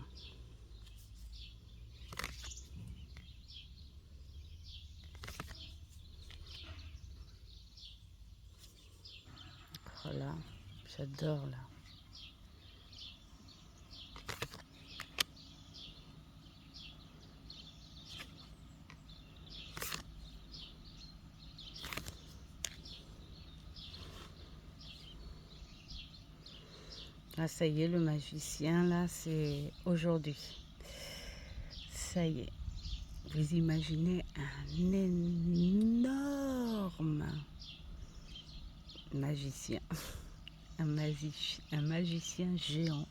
Voilà, j'adore là. Ah, ça y est, le magicien, là, c'est aujourd'hui. Ça y est. Vous imaginez un énorme magicien. Un magicien géant.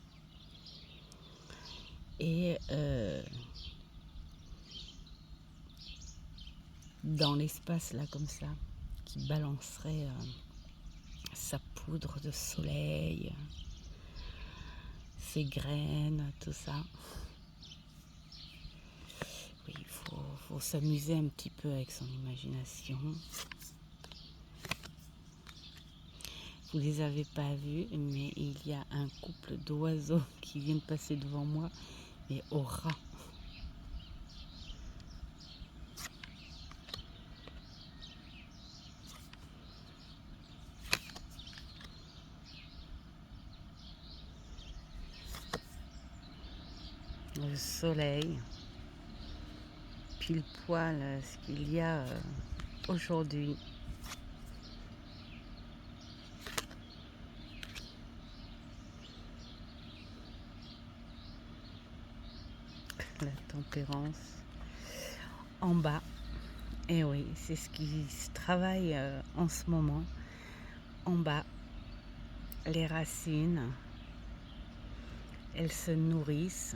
Et dans l'espace, là, comme ça, qui balancerait sa poudre de soleil, ses graines, tout ça. Oui, il faut s'amuser un petit peu avec son imagination. Vous les avez pas vus, mais il y a un couple d'oiseaux qui viennent passer devant moi, mais au ras. Le soleil, pile poil ce qu'il y a aujourd'hui. La tempérance en bas. Et oui, c'est ce qui se travaille en ce moment. En bas, les racines, elles se nourrissent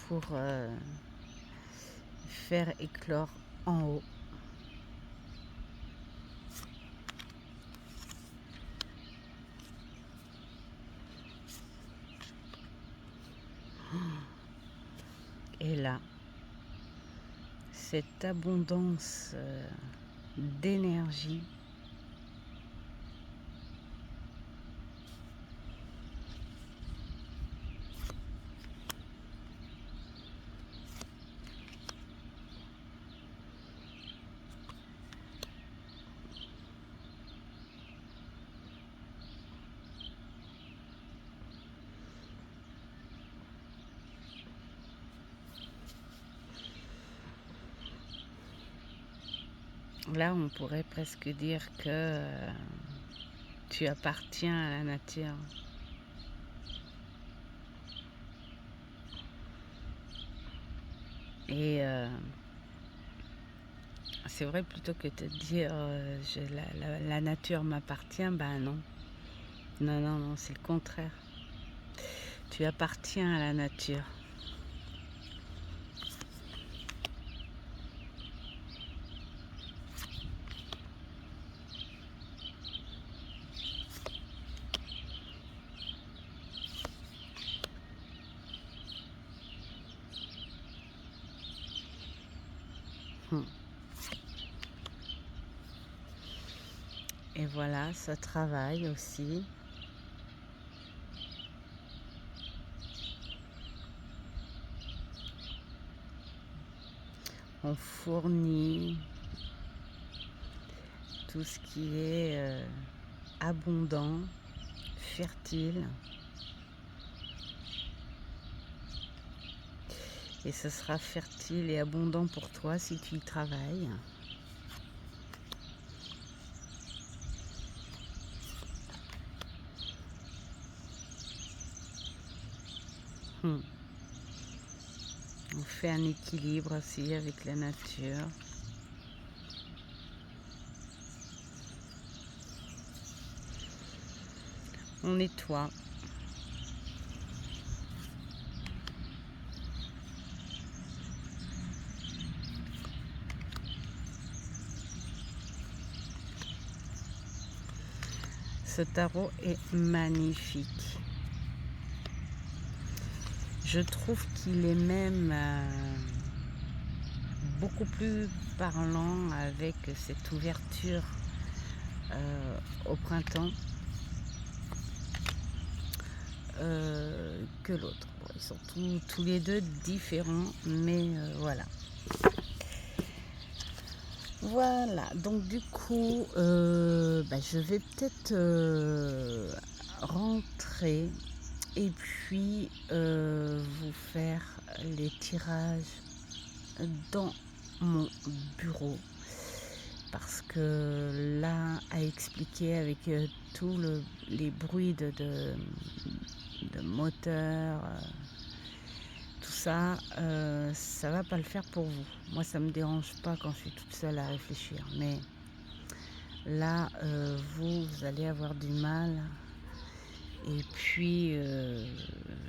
pour faire éclore en haut. Et là, cette abondance d'énergie là, on pourrait presque dire que tu appartiens à la nature. Et c'est vrai, plutôt que de dire la nature m'appartient, ben non. Non, non, non, c'est le contraire. Tu appartiens à la nature. Et voilà, ça travaille aussi. On fournit tout ce qui est abondant, fertile. et ce sera fertile et abondant pour toi si tu y travailles. Hmm. On fait un équilibre aussi avec la nature. On nettoie. Ce tarot est magnifique. Je trouve qu'il est même beaucoup plus parlant avec cette ouverture au printemps que l'autre. Bon, ils sont tous les deux différents, mais voilà. Voilà, donc du coup, je vais peut-être rentrer et puis vous faire les tirages dans mon bureau. Parce que là, à expliquer avec tous les bruits de moteur, tout ça, ça va pas le faire pour vous. Moi, ça me dérange pas quand je suis toute seule à réfléchir. Mais là, vous allez avoir du mal. Et puis,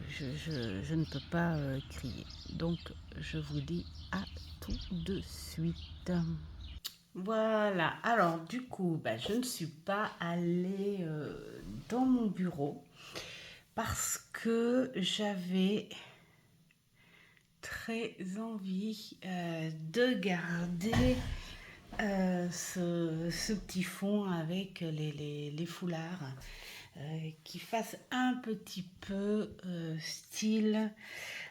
je ne peux pas crier. Donc, je vous dis à tout de suite. Voilà, alors du coup, je ne suis pas allée dans mon bureau parce que j'avais très envie de garder ce petit fond avec les foulards qui fasse un petit peu style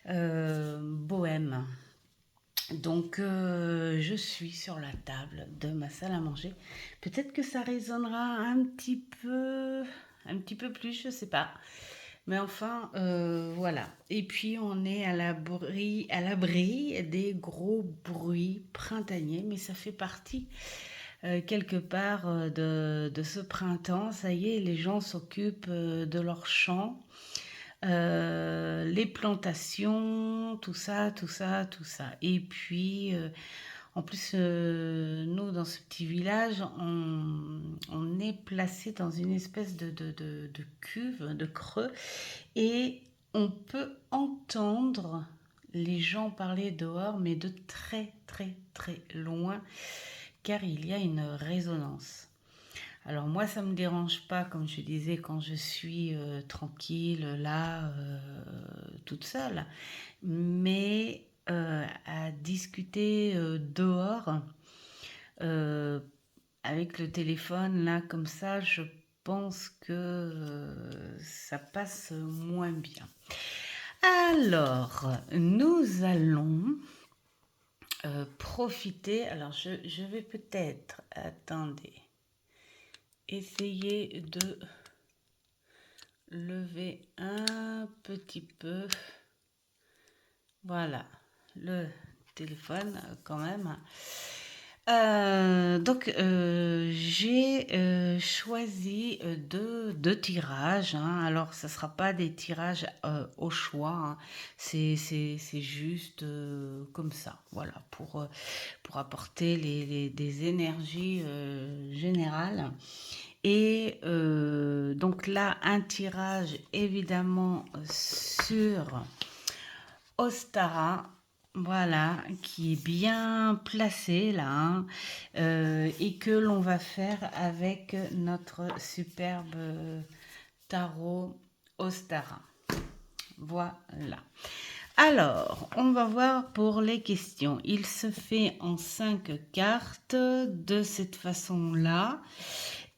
bohème. Donc, je suis sur la table de ma salle à manger. Peut-être que ça résonnera un petit peu plus, je sais pas. Mais enfin, voilà. Et puis, on est à l'abri des gros bruits printaniers, mais ça fait partie quelque part de ce printemps. Ça y est, les gens s'occupent de leurs champs. Les plantations, tout ça, tout ça, tout ça. Et puis, en plus, nous, dans ce petit village, on est placé dans une espèce de cuve, de creux, et on peut entendre les gens parler dehors, mais de très, très, très loin, car il y a une résonance. Alors moi, ça ne me dérange pas, comme je disais, quand je suis tranquille, là, toute seule. Mais à discuter dehors, euh, avec le téléphone, là, comme ça, je pense que ça passe moins bien. Alors, nous allons profiter. Alors, je vais peut-être, attendez, essayer de lever un petit peu, voilà, le téléphone quand même. Donc j'ai choisi deux tirages, hein. Alors ça sera pas des tirages au choix, hein. C'est juste comme ça, voilà, pour apporter des énergies générales. Et donc là, un tirage évidemment sur Ostara, voilà, qui est bien placé là, hein, et que l'on va faire avec notre superbe tarot Ostara. Voilà. Alors, on va voir pour les questions. Il se fait en 5 cartes de cette façon-là.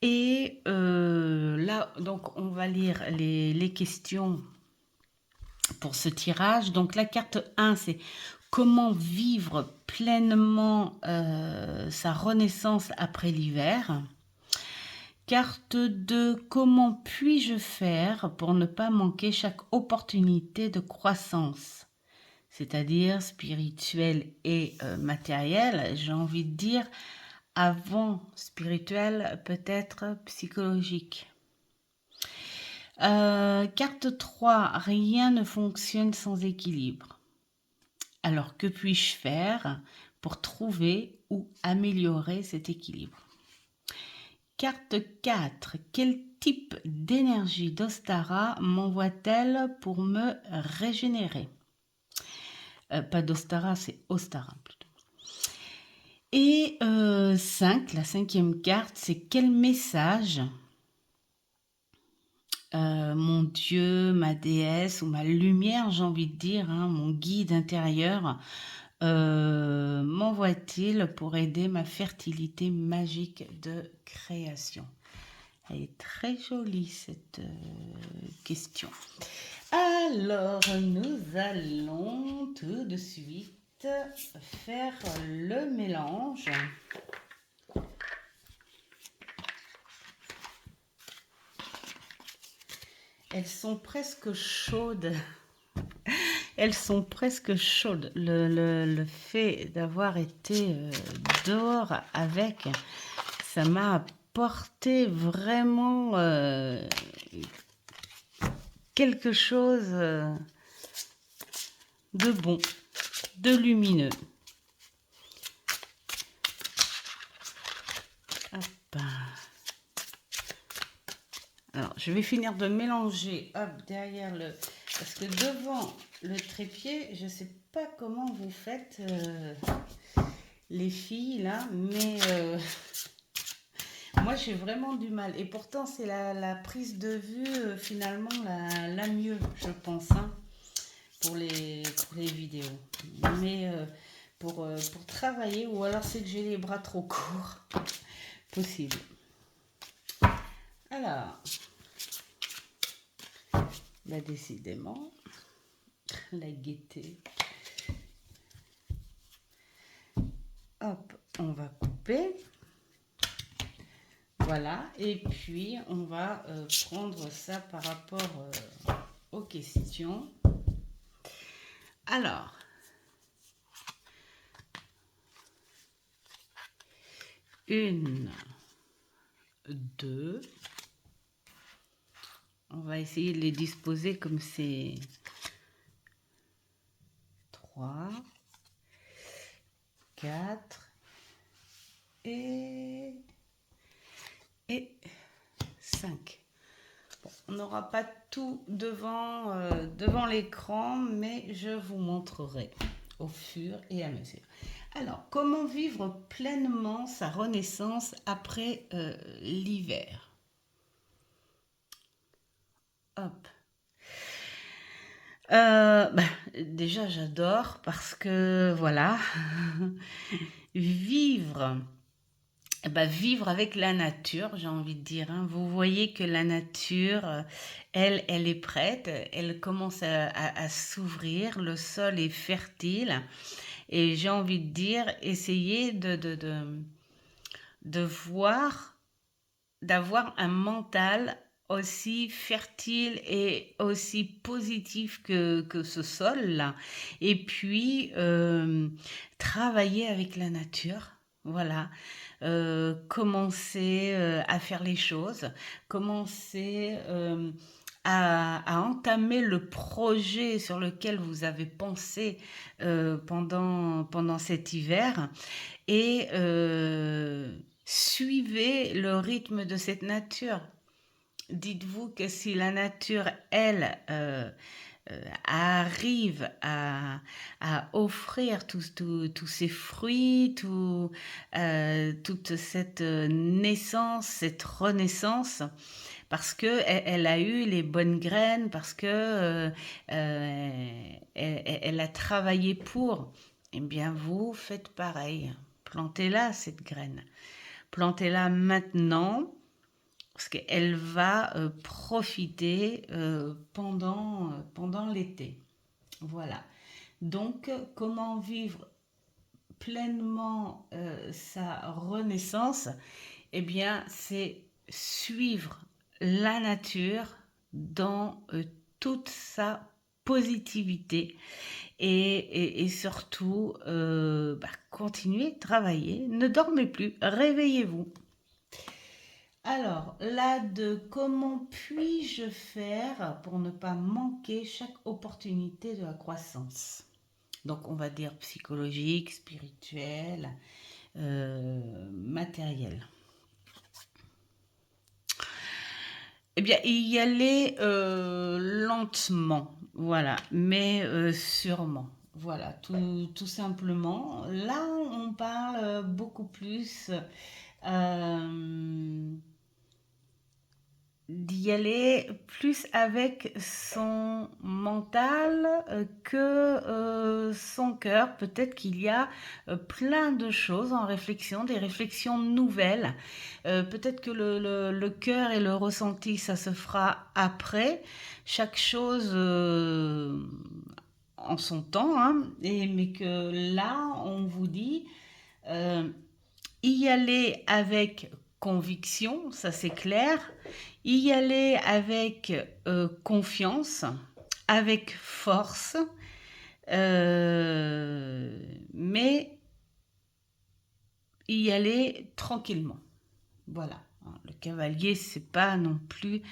Et là, donc, on va lire les questions pour ce tirage. Donc, la carte 1, c'est comment vivre pleinement sa renaissance après l'hiver. Carte 2, comment puis-je faire pour ne pas manquer chaque opportunité de croissance? c'est-à-dire spirituel et matériel. J'ai envie de dire avant spirituel, peut-être psychologique. Carte 3, rien ne fonctionne sans équilibre. Alors, que puis-je faire pour trouver ou améliorer cet équilibre? Carte 4, quel type d'énergie d'Ostara m'envoie-t-elle pour me régénérer? Pas d'Ostara, c'est Ostara plutôt. Et 5, la cinquième carte, c'est quel message mon Dieu, ma déesse ou ma lumière, j'ai envie de dire, hein, mon guide intérieur, m'envoie-t-il pour aider ma fertilité magique de création? Elle est très jolie cette question. Alors, nous allons tout de suite faire le mélange. Elles sont presque chaudes. Elles sont presque chaudes. Le fait d'avoir été dehors avec, ça m'a apporté vraiment quelque chose de bon, de lumineux. Hop. Alors, je vais finir de mélanger, hop, derrière le... Parce que devant le trépied, je ne sais pas comment vous faites, les filles, là, mais moi, j'ai vraiment du mal. Et pourtant, c'est la prise de vue, finalement, la mieux, je pense, hein, pour les vidéos. Mais pour travailler, ou alors c'est que j'ai les bras trop courts, possible. Alors... Bah, décidément, la gaieté. Hop, on va couper. Voilà, et puis on va prendre ça par rapport aux questions. Alors, une, deux. On va essayer de les disposer comme c'est 3, 4 et 5. Bon, on n'aura pas tout devant l'écran, mais je vous montrerai au fur et à mesure. Alors, comment vivre pleinement sa renaissance après l'hiver? Hop. Déjà, j'adore parce que, voilà, vivre, vivre avec la nature, j'ai envie de dire, hein. Vous voyez que la nature, elle est prête, elle commence à s'ouvrir, le sol est fertile. Et j'ai envie de dire, essayez de voir, d'avoir un mental aussi fertile et aussi positif que ce sol-là. Et puis, travailler avec la nature. Voilà, commencer à faire les choses, commencer à entamer le projet sur lequel vous avez pensé pendant cet hiver et suivez le rythme de cette nature. Dites-vous que si la nature, elle, arrive à offrir tous ces fruits, toute cette naissance, cette renaissance, parce que elle a eu les bonnes graines, parce que elle a travaillé pour, eh bien vous faites pareil. Plantez-la, cette graine. Plantez-la maintenant, parce qu'elle va profiter pendant l'été. Voilà. Donc, comment vivre pleinement sa renaissance? Eh bien, c'est suivre la nature dans toute sa positivité et surtout, continuez, travaillez, ne dormez plus, réveillez-vous. Alors, là, de comment puis-je faire pour ne pas manquer chaque opportunité de la croissance? Donc, on va dire psychologique, spirituel, matériel. Eh bien, y aller lentement, voilà, mais sûrement. Voilà, tout simplement. Là, on parle beaucoup plus euh, d'y aller plus avec son mental que son cœur. Peut-être qu'il y a plein de choses en réflexion, des réflexions nouvelles. Peut-être que le cœur et le ressenti, ça se fera après. Chaque chose en son temps, hein, mais que là, on vous dit euh, y aller avec conviction, ça c'est clair, y aller avec confiance, avec force, mais y aller tranquillement. Voilà. Le cavalier, c'est pas non plus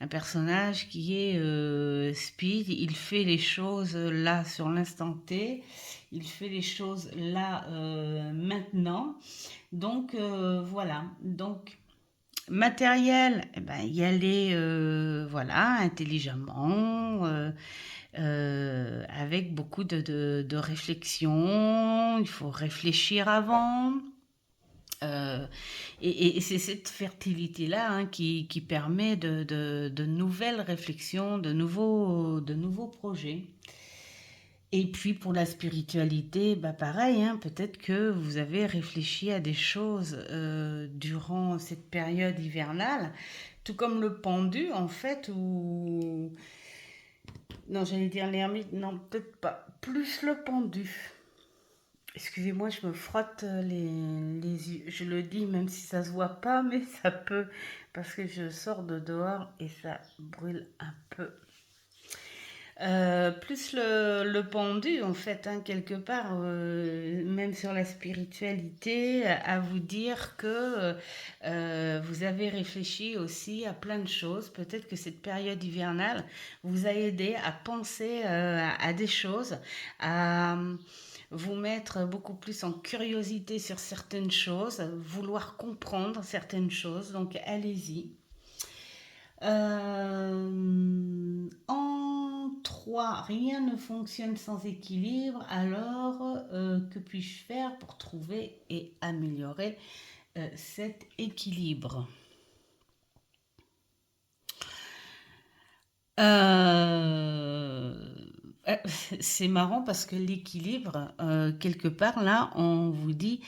un personnage qui est speed. Il fait les choses là sur l'instant T. Il fait les choses là maintenant. Donc voilà. Donc matériel, eh ben, y aller voilà, intelligemment, avec beaucoup de réflexion. Il faut réfléchir avant. Euh, et c'est cette fertilité-là hein, qui permet de nouvelles réflexions, de nouveaux projets. Et puis pour la spiritualité, bah pareil, hein, peut-être que vous avez réfléchi à des choses durant cette période hivernale, tout comme le pendu en fait, ou... Non, j'allais dire l'ermite, non, peut-être pas. Plus le pendu. Excusez-moi, je me frotte les yeux. Je le dis même si ça se voit pas, mais ça peut, parce que je sors de dehors et ça brûle un peu. Plus le pendu, en fait, hein, quelque part, même sur la spiritualité, à vous dire que vous avez réfléchi aussi à plein de choses. Peut-être que cette période hivernale vous a aidé à penser à des choses, à vous mettre beaucoup plus en curiosité sur certaines choses, vouloir comprendre certaines choses. Donc, allez-y. En 3, rien ne fonctionne sans équilibre. Alors, que puis-je faire pour trouver et améliorer cet équilibre? Euh, c'est marrant parce que l'équilibre, quelque part là, on vous dit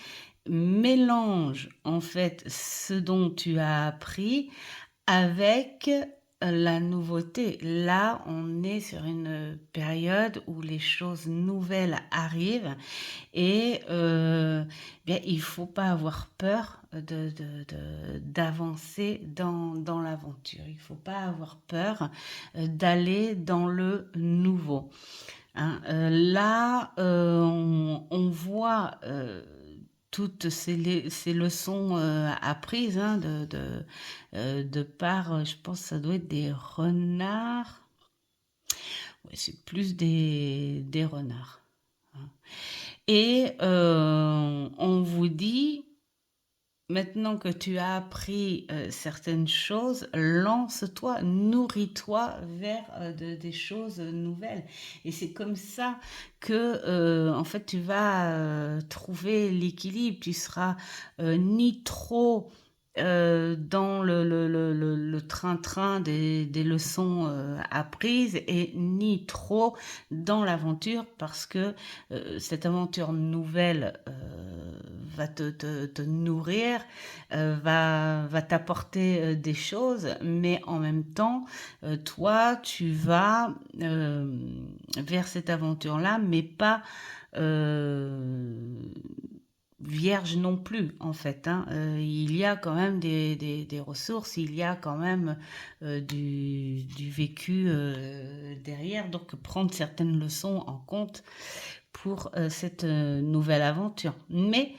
mélange en fait ce dont tu as appris avec la nouveauté. Là, on est sur une période où les choses nouvelles arrivent et bien, il ne faut pas avoir peur d'avancer dans l'aventure. Il ne faut pas avoir peur d'aller dans le nouveau. Hein. Là, on voit toutes ces leçons apprises hein, de par, je pense que ça doit être des renards. Ouais, c'est plus des renards. Hein. Et on vous dit, maintenant que tu as appris certaines choses, lance-toi, nourris-toi vers des choses nouvelles. Et c'est comme ça que, en fait, tu vas trouver l'équilibre. Tu seras ni trop dans le train-train des leçons apprises et ni trop dans l'aventure parce que cette aventure nouvelle va te nourrir, va t'apporter des choses, mais en même temps, toi, tu vas vers cette aventure-là, mais pas vierge non plus, en fait, hein. Il y a quand même des ressources, il y a quand même du vécu derrière, donc prendre certaines leçons en compte pour cette nouvelle aventure. Mais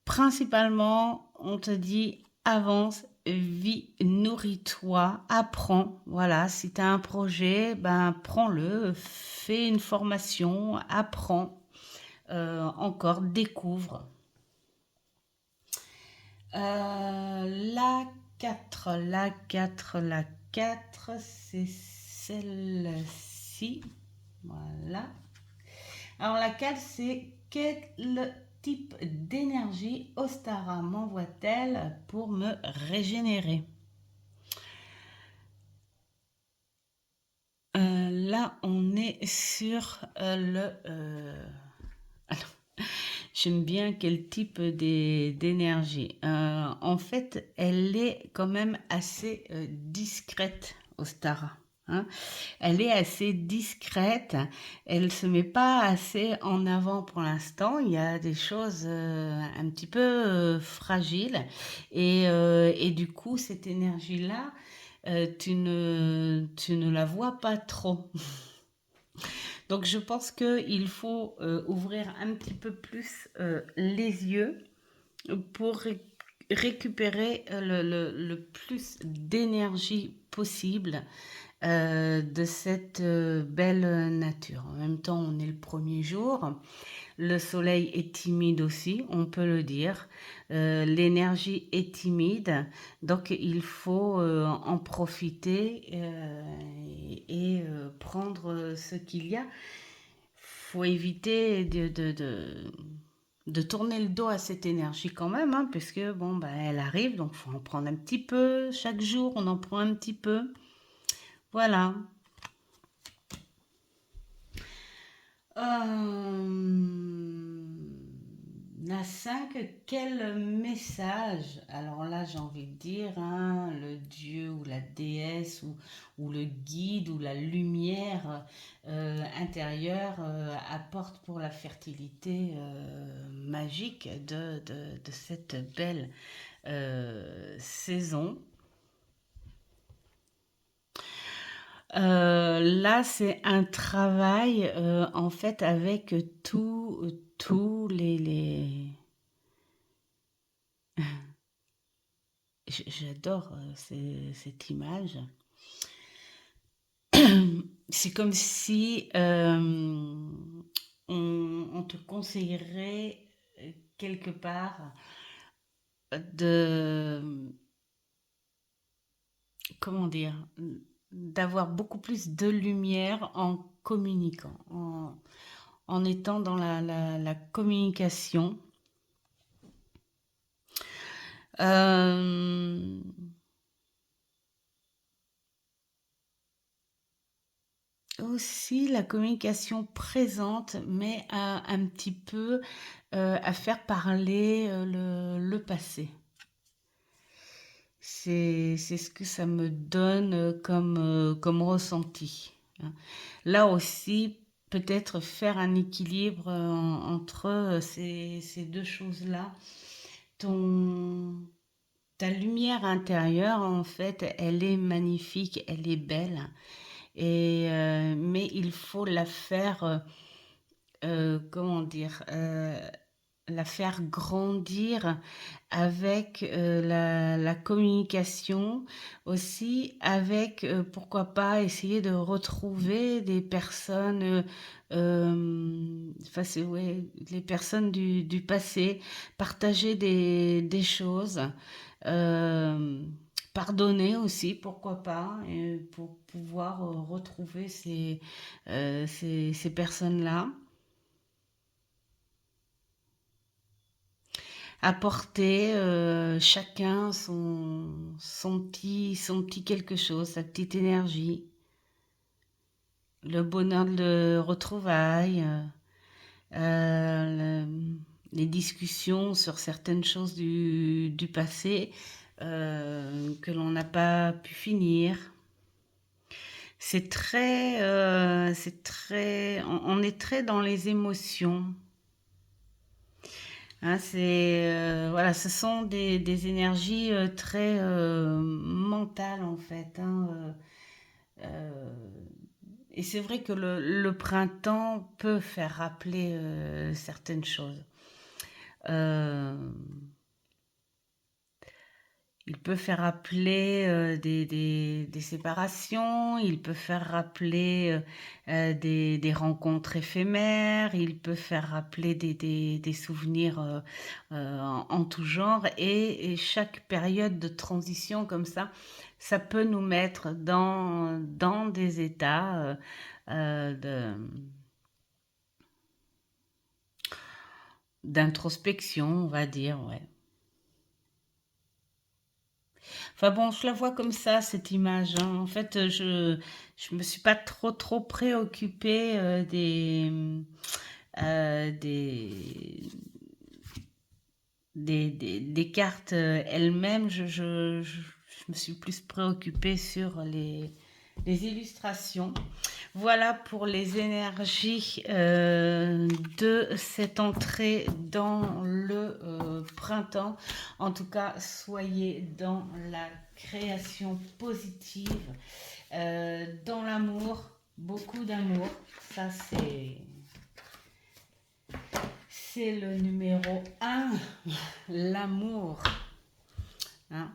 principalement, on te dit avance, vis, nourris-toi, apprends. Voilà, si tu as un projet, ben prends-le, fais une formation, apprends, encore découvre. La 4, la 4, c'est celle-ci. Voilà. Alors la 4, c'est quel type d'énergie Ostara m'envoie-t-elle pour me régénérer? Là, on est sur le... alors, j'aime bien quel type d'énergie. En fait, elle est quand même assez discrète, Ostara. Hein. Elle est assez discrète, elle ne se met pas assez en avant pour l'instant. Il y a des choses un petit peu fragiles et du coup, cette énergie-là, tu ne la vois pas trop. Donc je pense qu'il faut ouvrir un petit peu plus les yeux pour récupérer le plus d'énergie possible de cette belle nature. En même temps, on est le premier jour. Le soleil est timide aussi, on peut le dire. L'énergie est timide, donc il faut en profiter et prendre ce qu'il y a. Faut éviter de tourner le dos à cette énergie quand même, hein, puisque bon, bah, elle arrive, donc faut en prendre un petit peu. Chaque jour, on en prend un petit peu. Voilà. La 5, quel message? Alors là, j'ai envie de dire, hein, le dieu ou la déesse ou le guide ou la lumière intérieure apporte pour la fertilité magique de cette belle saison. Là, c'est un travail en fait avec tous J'adore cette image. C'est comme si on te conseillerait quelque part de, comment dire, d'avoir beaucoup plus de lumière en communiquant, en étant dans la communication. Euh, Aussi la communication présente, mais un petit peu à faire parler le passé. C'est ce que ça me donne comme ressenti, hein. Là aussi, peut-être faire un équilibre entre ces deux choses-là. Ton, Ta lumière intérieure, en fait, elle est magnifique, elle est belle. Mais il faut la faire, comment dire, la faire grandir avec la communication, aussi avec, pourquoi pas, essayer de retrouver des personnes, enfin, ouais, les personnes du passé, partager des choses, euh, pardonner aussi, pourquoi pas, et pour pouvoir retrouver ces personnes-là. Apporter chacun son petit quelque chose, sa petite énergie, le bonheur de retrouvailles, les discussions sur certaines choses du passé que l'on n'a pas pu finir. On est très dans les émotions. Hein, voilà, ce sont des énergies très mentales en fait. Hein, euh, et c'est vrai que le printemps peut faire rappeler certaines choses. Euh, Il peut faire rappeler des séparations, il peut faire rappeler des rencontres éphémères, il peut faire rappeler des souvenirs en tout genre. Et chaque période de transition comme ça peut nous mettre dans des états d'introspection, on va dire, ouais. Enfin bon, je la vois comme ça, cette image, hein. En fait, je me suis pas trop préoccupée euh, des, des cartes elles-mêmes. Je me suis plus préoccupée sur les illustrations. Voilà pour les énergies de cette entrée dans le printemps. En tout cas, soyez dans la création positive, dans l'amour, beaucoup d'amour. Ça, c'est le numéro un, l'amour. Hein.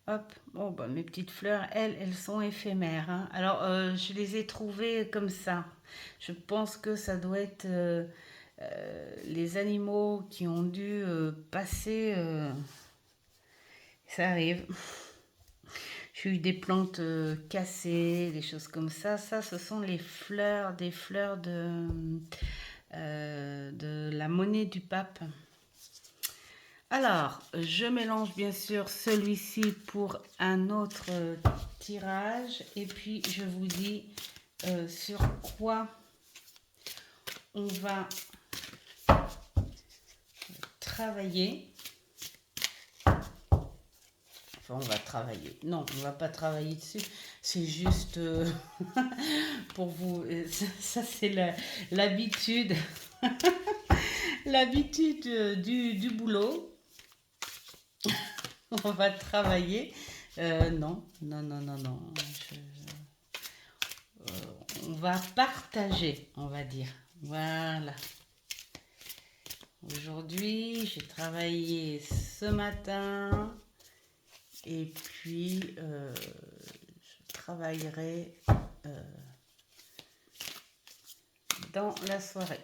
Hop, bon, bah, mes petites fleurs, elles sont éphémères. Hein. Alors, je les ai trouvées comme ça. Je pense que ça doit être les animaux qui ont dû passer. Ça arrive. J'ai eu des plantes cassées, des choses comme ça. Ça, ce sont les fleurs, des fleurs de la monnaie du pape. Alors, je mélange bien sûr celui-ci pour un autre tirage et puis je vous dis sur quoi on va travailler. Enfin, on va travailler. Non, on va pas travailler dessus. C'est juste pour vous. Ça, c'est l'habitude. L'habitude du boulot. On va travailler. Non, non, non, non, non. On va partager, on va dire. Voilà. Aujourd'hui, j'ai travaillé ce matin et puis je travaillerai dans la soirée.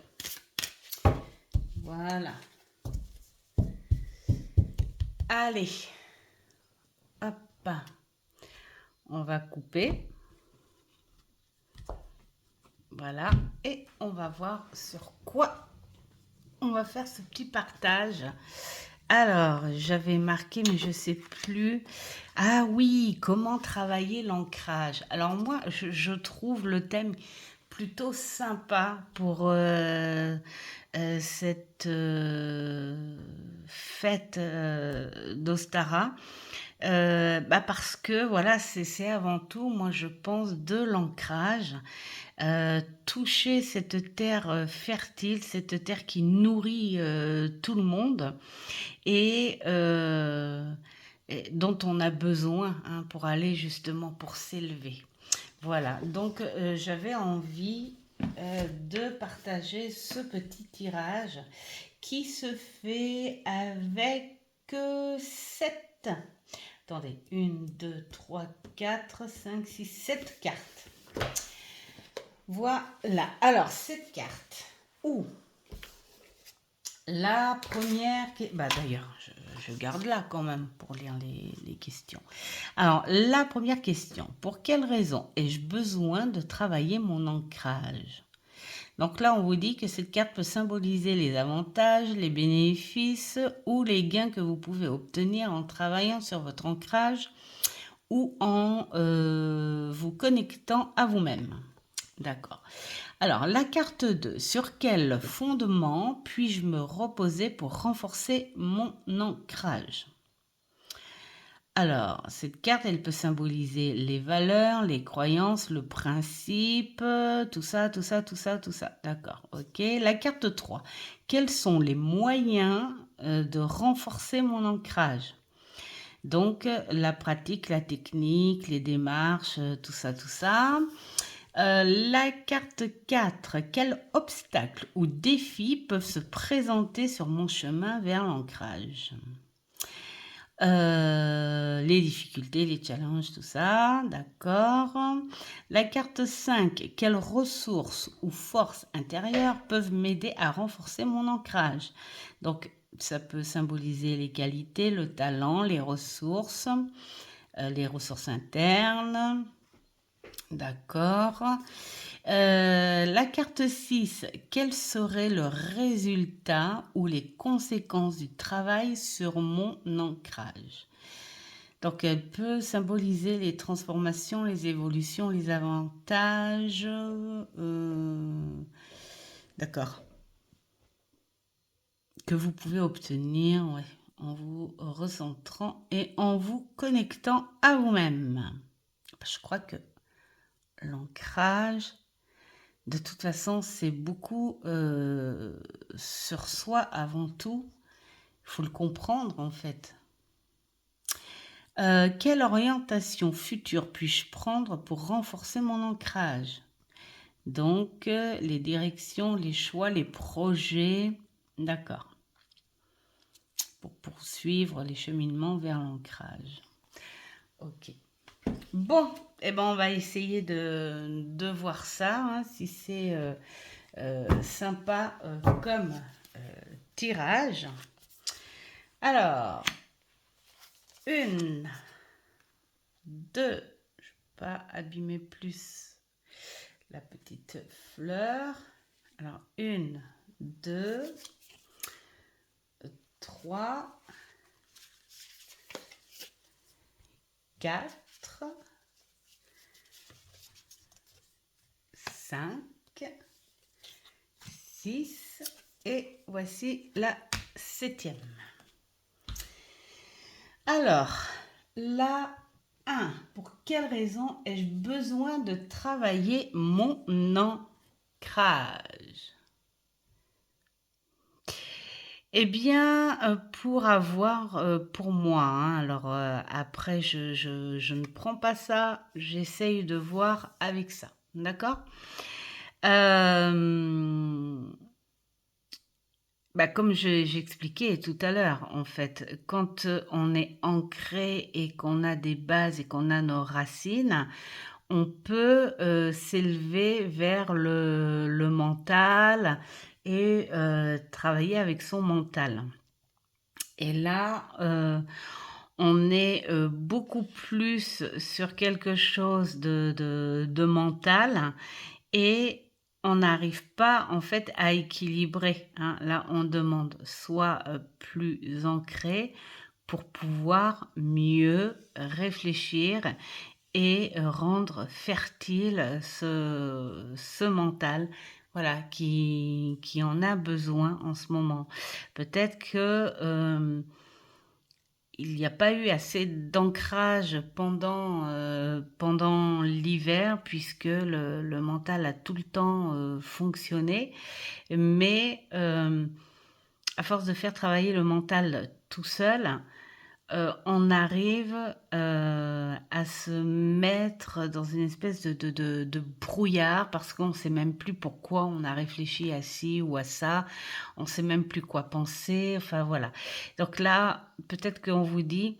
Voilà. Allez, hop, on va couper. Voilà, et on va voir sur quoi on va faire ce petit partage. Alors, j'avais marqué, mais je ne sais plus. Ah oui, comment travailler l'ancrage. Alors moi, je trouve le thème plutôt sympa pour cette fête d'Ostara. Parce que voilà, c'est avant tout, moi je pense, de l'ancrage. Toucher cette terre fertile, cette terre qui nourrit tout le monde et dont on a besoin hein, pour aller justement pour s'élever. Voilà, donc j'avais envie de partager ce petit tirage qui se fait avec 7. Attendez, 1, 2, 3, 4, 5, 6, 7 cartes. Voilà. Alors, cette carte. Ouh. La première... d'ailleurs, je garde là quand même pour lire les questions. Alors, la première question. Pour quelle raison ai-je besoin de travailler mon ancrage? Donc là, on vous dit que cette carte peut symboliser les avantages, les bénéfices ou les gains que vous pouvez obtenir en travaillant sur votre ancrage ou en vous connectant à vous-même. D'accord. Alors, la carte 2. Sur quel fondement puis-je me reposer pour renforcer mon ancrage? Alors, cette carte, elle peut symboliser les valeurs, les croyances, le principe, tout ça, tout ça, tout ça, tout ça. D'accord, ok. La carte 3. Quels sont les moyens de renforcer mon ancrage? Donc, la pratique, la technique, les démarches, tout ça, tout ça. La carte 4. Quels obstacles ou défis peuvent se présenter sur mon chemin vers l'ancrage? Les difficultés, les challenges, tout ça, d'accord. La carte 5. Quelles ressources ou forces intérieures peuvent m'aider à renforcer mon ancrage? Donc, ça peut symboliser les qualités, le talent, les ressources internes. D'accord. La carte 6. Quel serait le résultat ou les conséquences du travail sur mon ancrage? Donc, elle peut symboliser les transformations, les évolutions, les avantages. D'accord. Que vous pouvez obtenir, ouais, en vous recentrant et en vous connectant à vous-même. Je crois que l'ancrage, de toute façon, c'est beaucoup sur soi avant tout. Il faut le comprendre en fait. Quelle orientation future puis-je prendre pour renforcer mon ancrage? Donc, les directions, les choix, les projets, d'accord. Pour poursuivre les cheminements vers l'ancrage. Ok. Bon, eh ben on va essayer de voir ça, hein, si c'est sympa comme tirage. Alors, 1, 2, je ne vais pas abîmer plus la petite fleur. Alors, 1, 2, 3, 4, 5, 6 et voici la 7e. Alors, la 1. Pour quelle raison ai-je besoin de travailler mon ancrage? Eh bien, pour avoir, pour moi, hein, alors après, je ne prends pas ça, j'essaye de voir avec ça, d'accord? Comme j'expliquais tout à l'heure, en fait, quand on est ancré et qu'on a des bases et qu'on a nos racines, on peut s'élever vers le mental et travailler avec son mental. Et là, on est beaucoup plus sur quelque chose de mental et on n'arrive pas en fait à équilibrer, hein. Là, on demande soit plus ancré pour pouvoir mieux réfléchir et rendre fertile ce mental, voilà, qui en a besoin en ce moment. Peut-être que il n'y a pas eu assez d'ancrage pendant l'hiver puisque le mental a tout le temps fonctionné. Mais à force de faire travailler le mental tout seul, on arrive à se mettre dans une espèce de brouillard parce qu'on ne sait même plus pourquoi on a réfléchi à ci ou à ça, on ne sait même plus quoi penser, enfin voilà. Donc là, peut-être qu'on vous dit,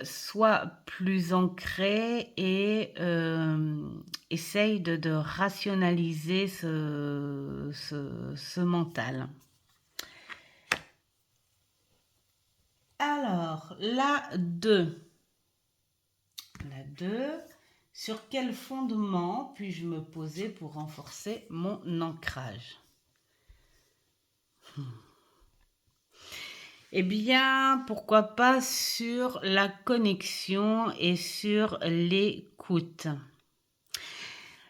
sois plus ancré et essaye de rationaliser ce mental. Alors, la 2. La 2. Sur quel fondement puis-je me poser pour renforcer mon ancrage? Eh bien, pourquoi pas sur la connexion et sur l'écoute.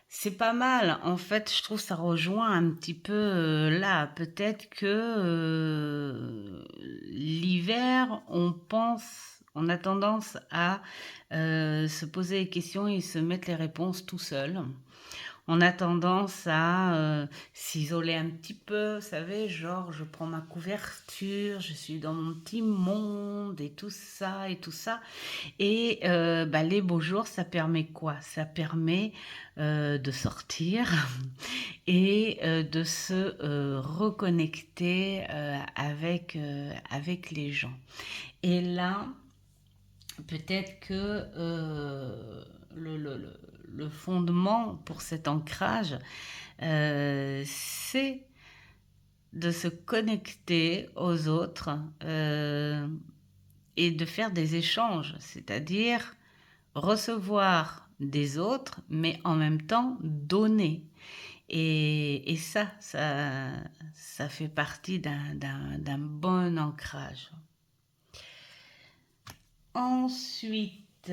C'est pas mal. En fait, je trouve ça rejoint un petit peu là. Peut-être que l'hiver, on pense, On a tendance à se poser des questions et se mettre les réponses tout seul. On a tendance à s'isoler un petit peu, vous savez, genre je prends ma couverture, je suis dans mon petit monde et tout ça et tout ça. Et bah, les beaux jours, ça permet quoi? Ça permet de sortir et de se reconnecter avec les gens. Et là, peut-être que le, le, le, le fondement pour cet ancrage, c'est de se connecter aux autres et de faire des échanges, c'est-à-dire recevoir des autres, mais en même temps donner. Et ça fait partie d'un bon ancrage. Ensuite,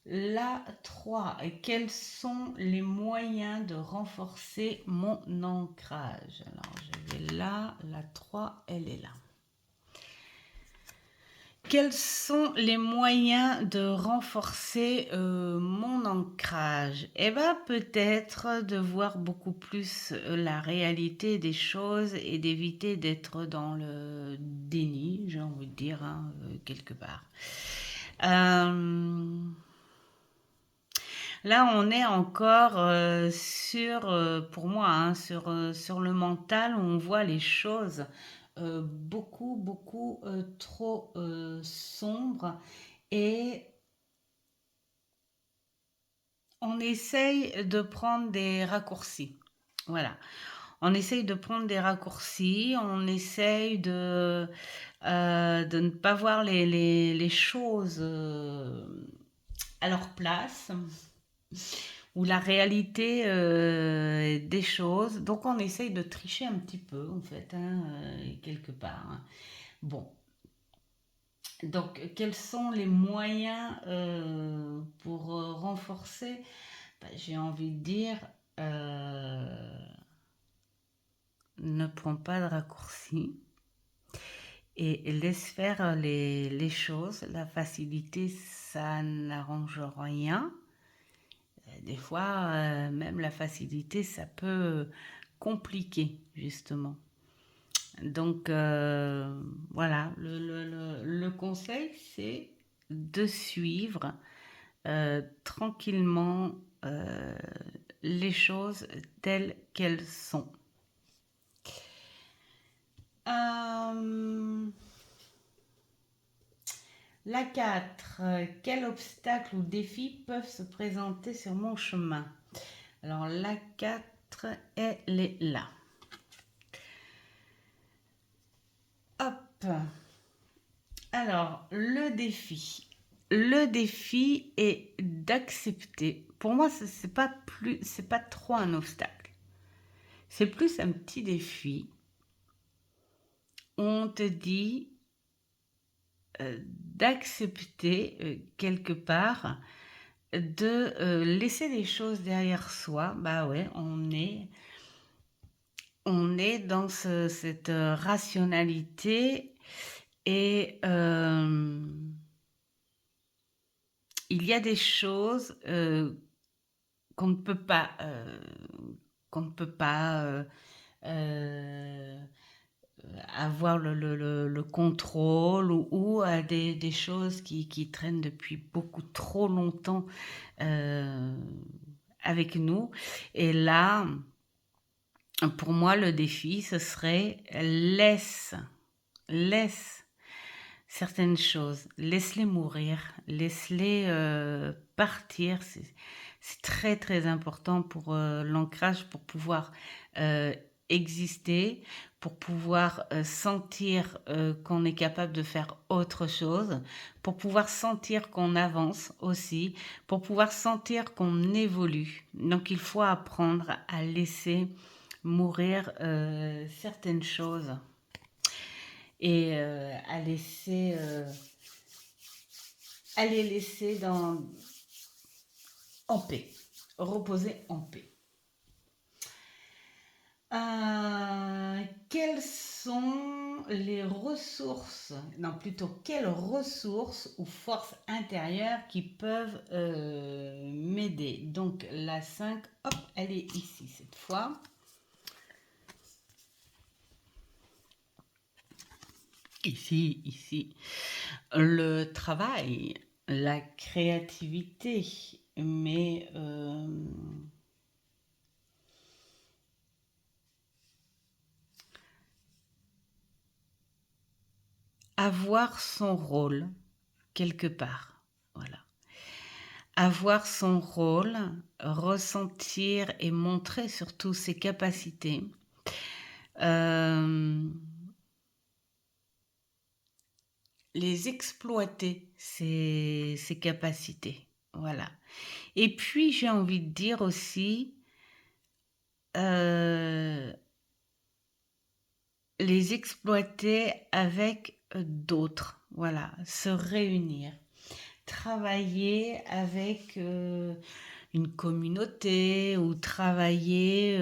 la 3. Quels sont les moyens de renforcer mon ancrage? Alors, je vais là, la 3, elle est là. Quels sont les moyens de renforcer mon ancrage? Eh bien, peut-être de voir beaucoup plus la réalité des choses et d'éviter d'être dans le déni, j'ai envie de dire, hein, quelque part. Là, on est encore pour moi, hein, sur le mental, où on voit les choses beaucoup trop sombres et on essaye de prendre des raccourcis. Voilà. On essaye de prendre des raccourcis, on essaye de ne pas voir les choses à leur place ou la réalité des choses. Donc on essaye de tricher un petit peu en fait, hein, quelque part. Hein. Bon. Donc quels sont les moyens pour renforcer? J'ai envie de dire, ne prends pas de raccourcis et laisse faire les choses. La facilité, ça n'arrange rien. Des fois, même la facilité, ça peut compliquer, justement. Donc, voilà, le conseil, c'est de suivre tranquillement les choses telles qu'elles sont. La 4. Quels obstacles ou défis peuvent se présenter sur mon chemin? Alors, la 4, elle est là. Hop. Alors, le défi. Le défi est d'accepter. Pour moi, c'est pas trop un obstacle. C'est plus un petit défi. On te dit d'accepter quelque part de laisser les choses derrière soi. Bah ouais, on est dans cette rationalité et il y a des choses qu'on ne peut pas avoir le contrôle ou des choses qui traînent depuis beaucoup trop longtemps avec nous. Et là, pour moi, le défi, ce serait laisse certaines choses, laisse-les mourir, laisse-les partir. C'est très très important pour l'ancrage, pour pouvoir exister, pour pouvoir sentir qu'on est capable de faire autre chose, pour pouvoir sentir qu'on avance aussi, pour pouvoir sentir qu'on évolue. Donc il faut apprendre à laisser mourir certaines choses et à les laisser en paix, reposer en paix. Quels sont les ressources, non plutôt quelles ressources ou forces intérieures qui peuvent m'aider. Donc la 5, hop, elle est ici cette fois. Ici. Le travail, la créativité, mais avoir son rôle quelque part. Voilà. Avoir son rôle, ressentir et montrer surtout ses capacités. Les exploiter, ces capacités. Voilà. Et puis, j'ai envie de dire aussi, les exploiter avec d'autres. Voilà. Se réunir. Travailler avec une communauté ou travailler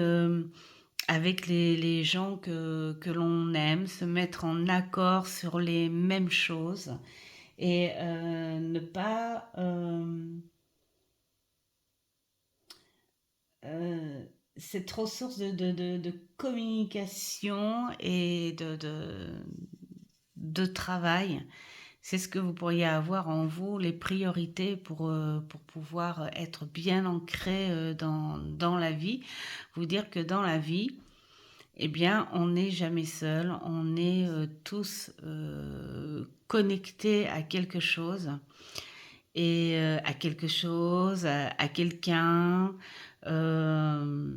avec les gens que l'on aime, se mettre en accord sur les mêmes choses et ne pas cette ressource de communication et de travail. C'est ce que vous pourriez avoir en vous, les priorités pour pouvoir être bien ancré dans la vie. Vous dire que dans la vie, eh bien, on n'est jamais seul, on est tous connectés à quelque chose et à quelque chose, à quelqu'un. On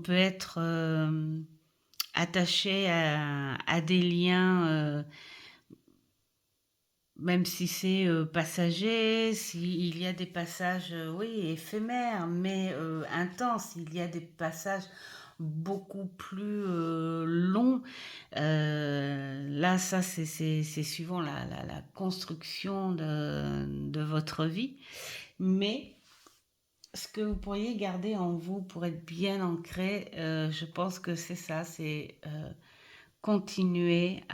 peut être attaché à des liens, même si c'est passager, s'il y a des passages, oui, éphémères, mais intenses, il y a des passages beaucoup plus longs. Là, ça, c'est suivant la construction de votre vie. Mais ce que vous pourriez garder en vous pour être bien ancré, je pense que c'est ça, c'est continuer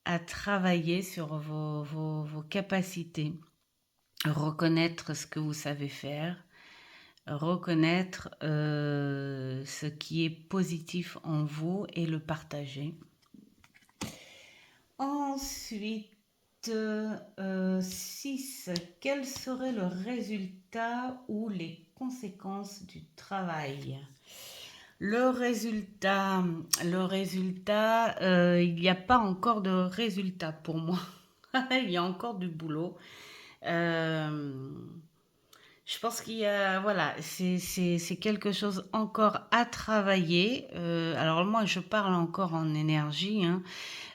à travailler sur vos capacités, reconnaître ce que vous savez faire, reconnaître ce qui est positif en vous et le partager. Ensuite, 6. Quel serait le résultat ou les conséquences du travail? Le résultat, il n'y a pas encore de résultat pour moi. Il y a encore du boulot. Je pense qu'il y a, voilà, c'est quelque chose encore à travailler. Alors moi, je parle encore en énergie, hein.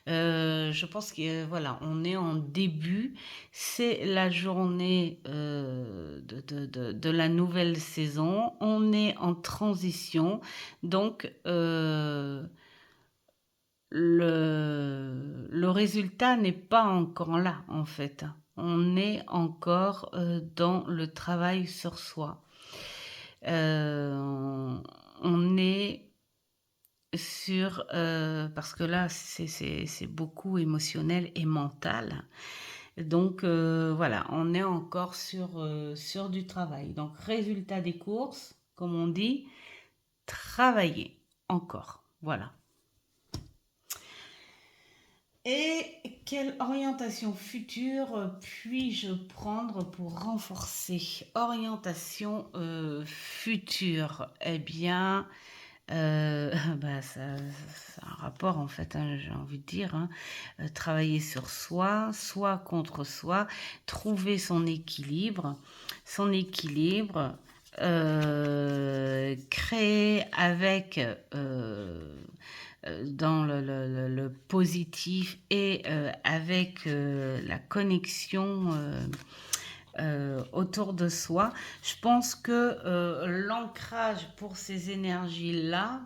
Je pense que voilà, on est en début. C'est la journée de la nouvelle saison. On est en transition. Donc, le résultat n'est pas encore là, en fait. On est encore dans le travail sur soi. On est sur... parce que là, c'est beaucoup émotionnel et mental. Donc, voilà, on est encore sur du travail. Donc, résultat des courses, comme on dit, travailler encore. Voilà. Et quelle orientation future puis-je prendre pour renforcer? Orientation future. Eh bien, bah ça a un rapport en fait, hein, j'ai envie de dire. Hein. Travailler sur soi, soi contre soi, trouver son équilibre. Son équilibre, créer avec... dans le positif et avec la connexion autour de soi. Je pense que l'ancrage pour ces énergies-là,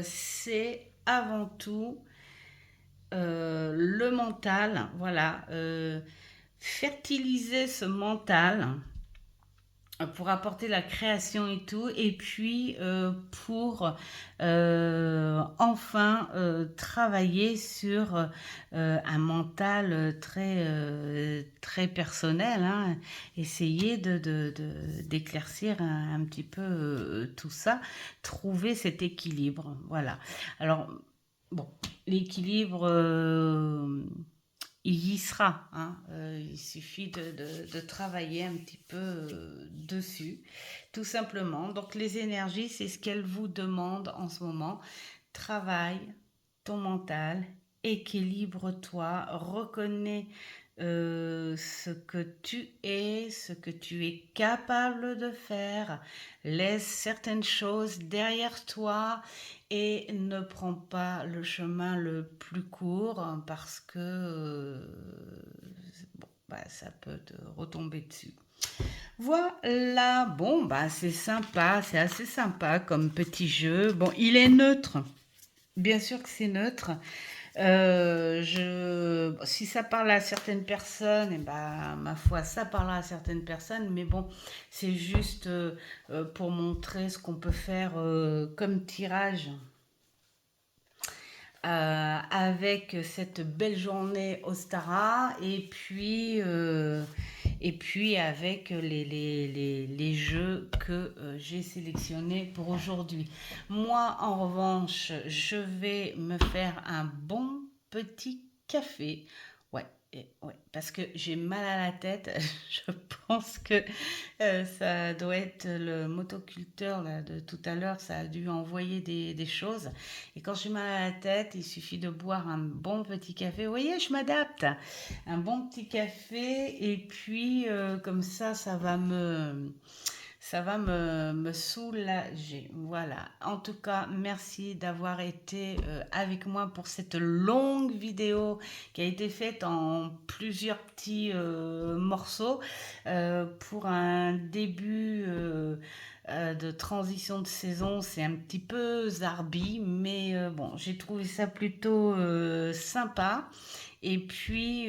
c'est avant tout le mental. Voilà, fertiliser ce mental pour apporter la création et tout, et puis pour enfin travailler sur un mental très personnel, hein. Essayer d'éclaircir un petit peu tout ça, trouver cet équilibre. Voilà. Alors, bon, l'équilibre, il y sera, hein. Il suffit de travailler un petit peu dessus, tout simplement. Donc les énergies, c'est ce qu'elles vous demandent en ce moment. Travaille ton mental, équilibre-toi, reconnais ce que tu es, ce que tu es capable de faire. Laisse certaines choses derrière toi et ne prends pas le chemin le plus court parce que bon, bah, ça peut te retomber dessus. Voilà, bon, bah, c'est sympa, c'est assez sympa comme petit jeu. Bon, il est neutre, bien sûr que c'est neutre. Si ça parle à certaines personnes, et ben, ma foi, ça parlera à certaines personnes, mais bon, c'est juste pour montrer ce qu'on peut faire comme tirage avec cette belle journée au Stara et puis avec les jeux que j'ai sélectionnés pour aujourd'hui. Moi, en revanche, je vais me faire un bon petit café. Ouais, ouais, parce que j'ai mal à la tête. Je pense que ça doit être le motoculteur là, de tout à l'heure. Ça a dû envoyer des choses. Et quand j'ai mal à la tête, il suffit de boire un bon petit café. Vous voyez, je m'adapte. Un bon petit café et puis comme ça va me soulager. Voilà. En tout cas, merci d'avoir été avec moi pour cette longue vidéo qui a été faite en plusieurs petits morceaux pour un début de transition de saison. C'est un petit peu zarbi, mais bon, j'ai trouvé ça plutôt sympa. Et puis,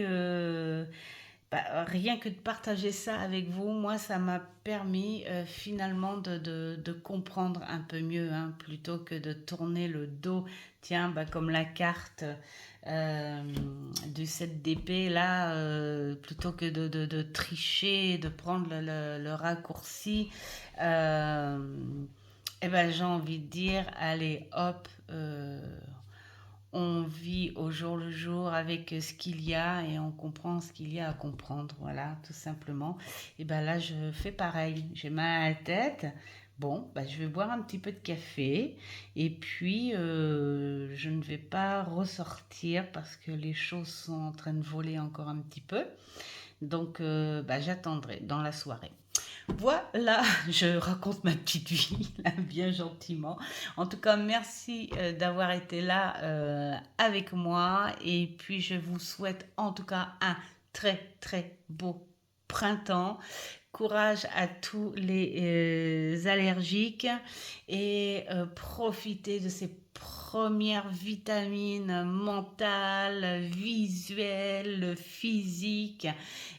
bah, rien que de partager ça avec vous, moi, ça m'a permis finalement de comprendre un peu mieux, hein, plutôt que de tourner le dos, tiens, bah, comme la carte euh, du 7 d'épée, là, plutôt que de tricher, de prendre le raccourci. Euh, eh ben, j'ai envie de dire, allez, hop, on vit au jour le jour avec ce qu'il y a et on comprend ce qu'il y a à comprendre, voilà, tout simplement. Et ben là, je fais pareil. J'ai mal à la tête. Bon, bah, je vais boire un petit peu de café et puis je ne vais pas ressortir parce que les choses sont en train de voler encore un petit peu. Donc, bah, j'attendrai dans la soirée. Voilà, je raconte ma petite vie, là, bien gentiment. En tout cas, merci d'avoir été là avec moi. Et puis, je vous souhaite en tout cas un très, très beau printemps. Courage à tous les allergiques et profitez de ces premières vitamines mentales, visuelles, physiques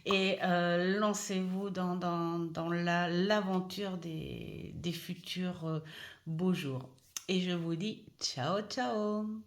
et lancez-vous dans l'aventure des futurs beaux jours. Et je vous dis ciao ciao.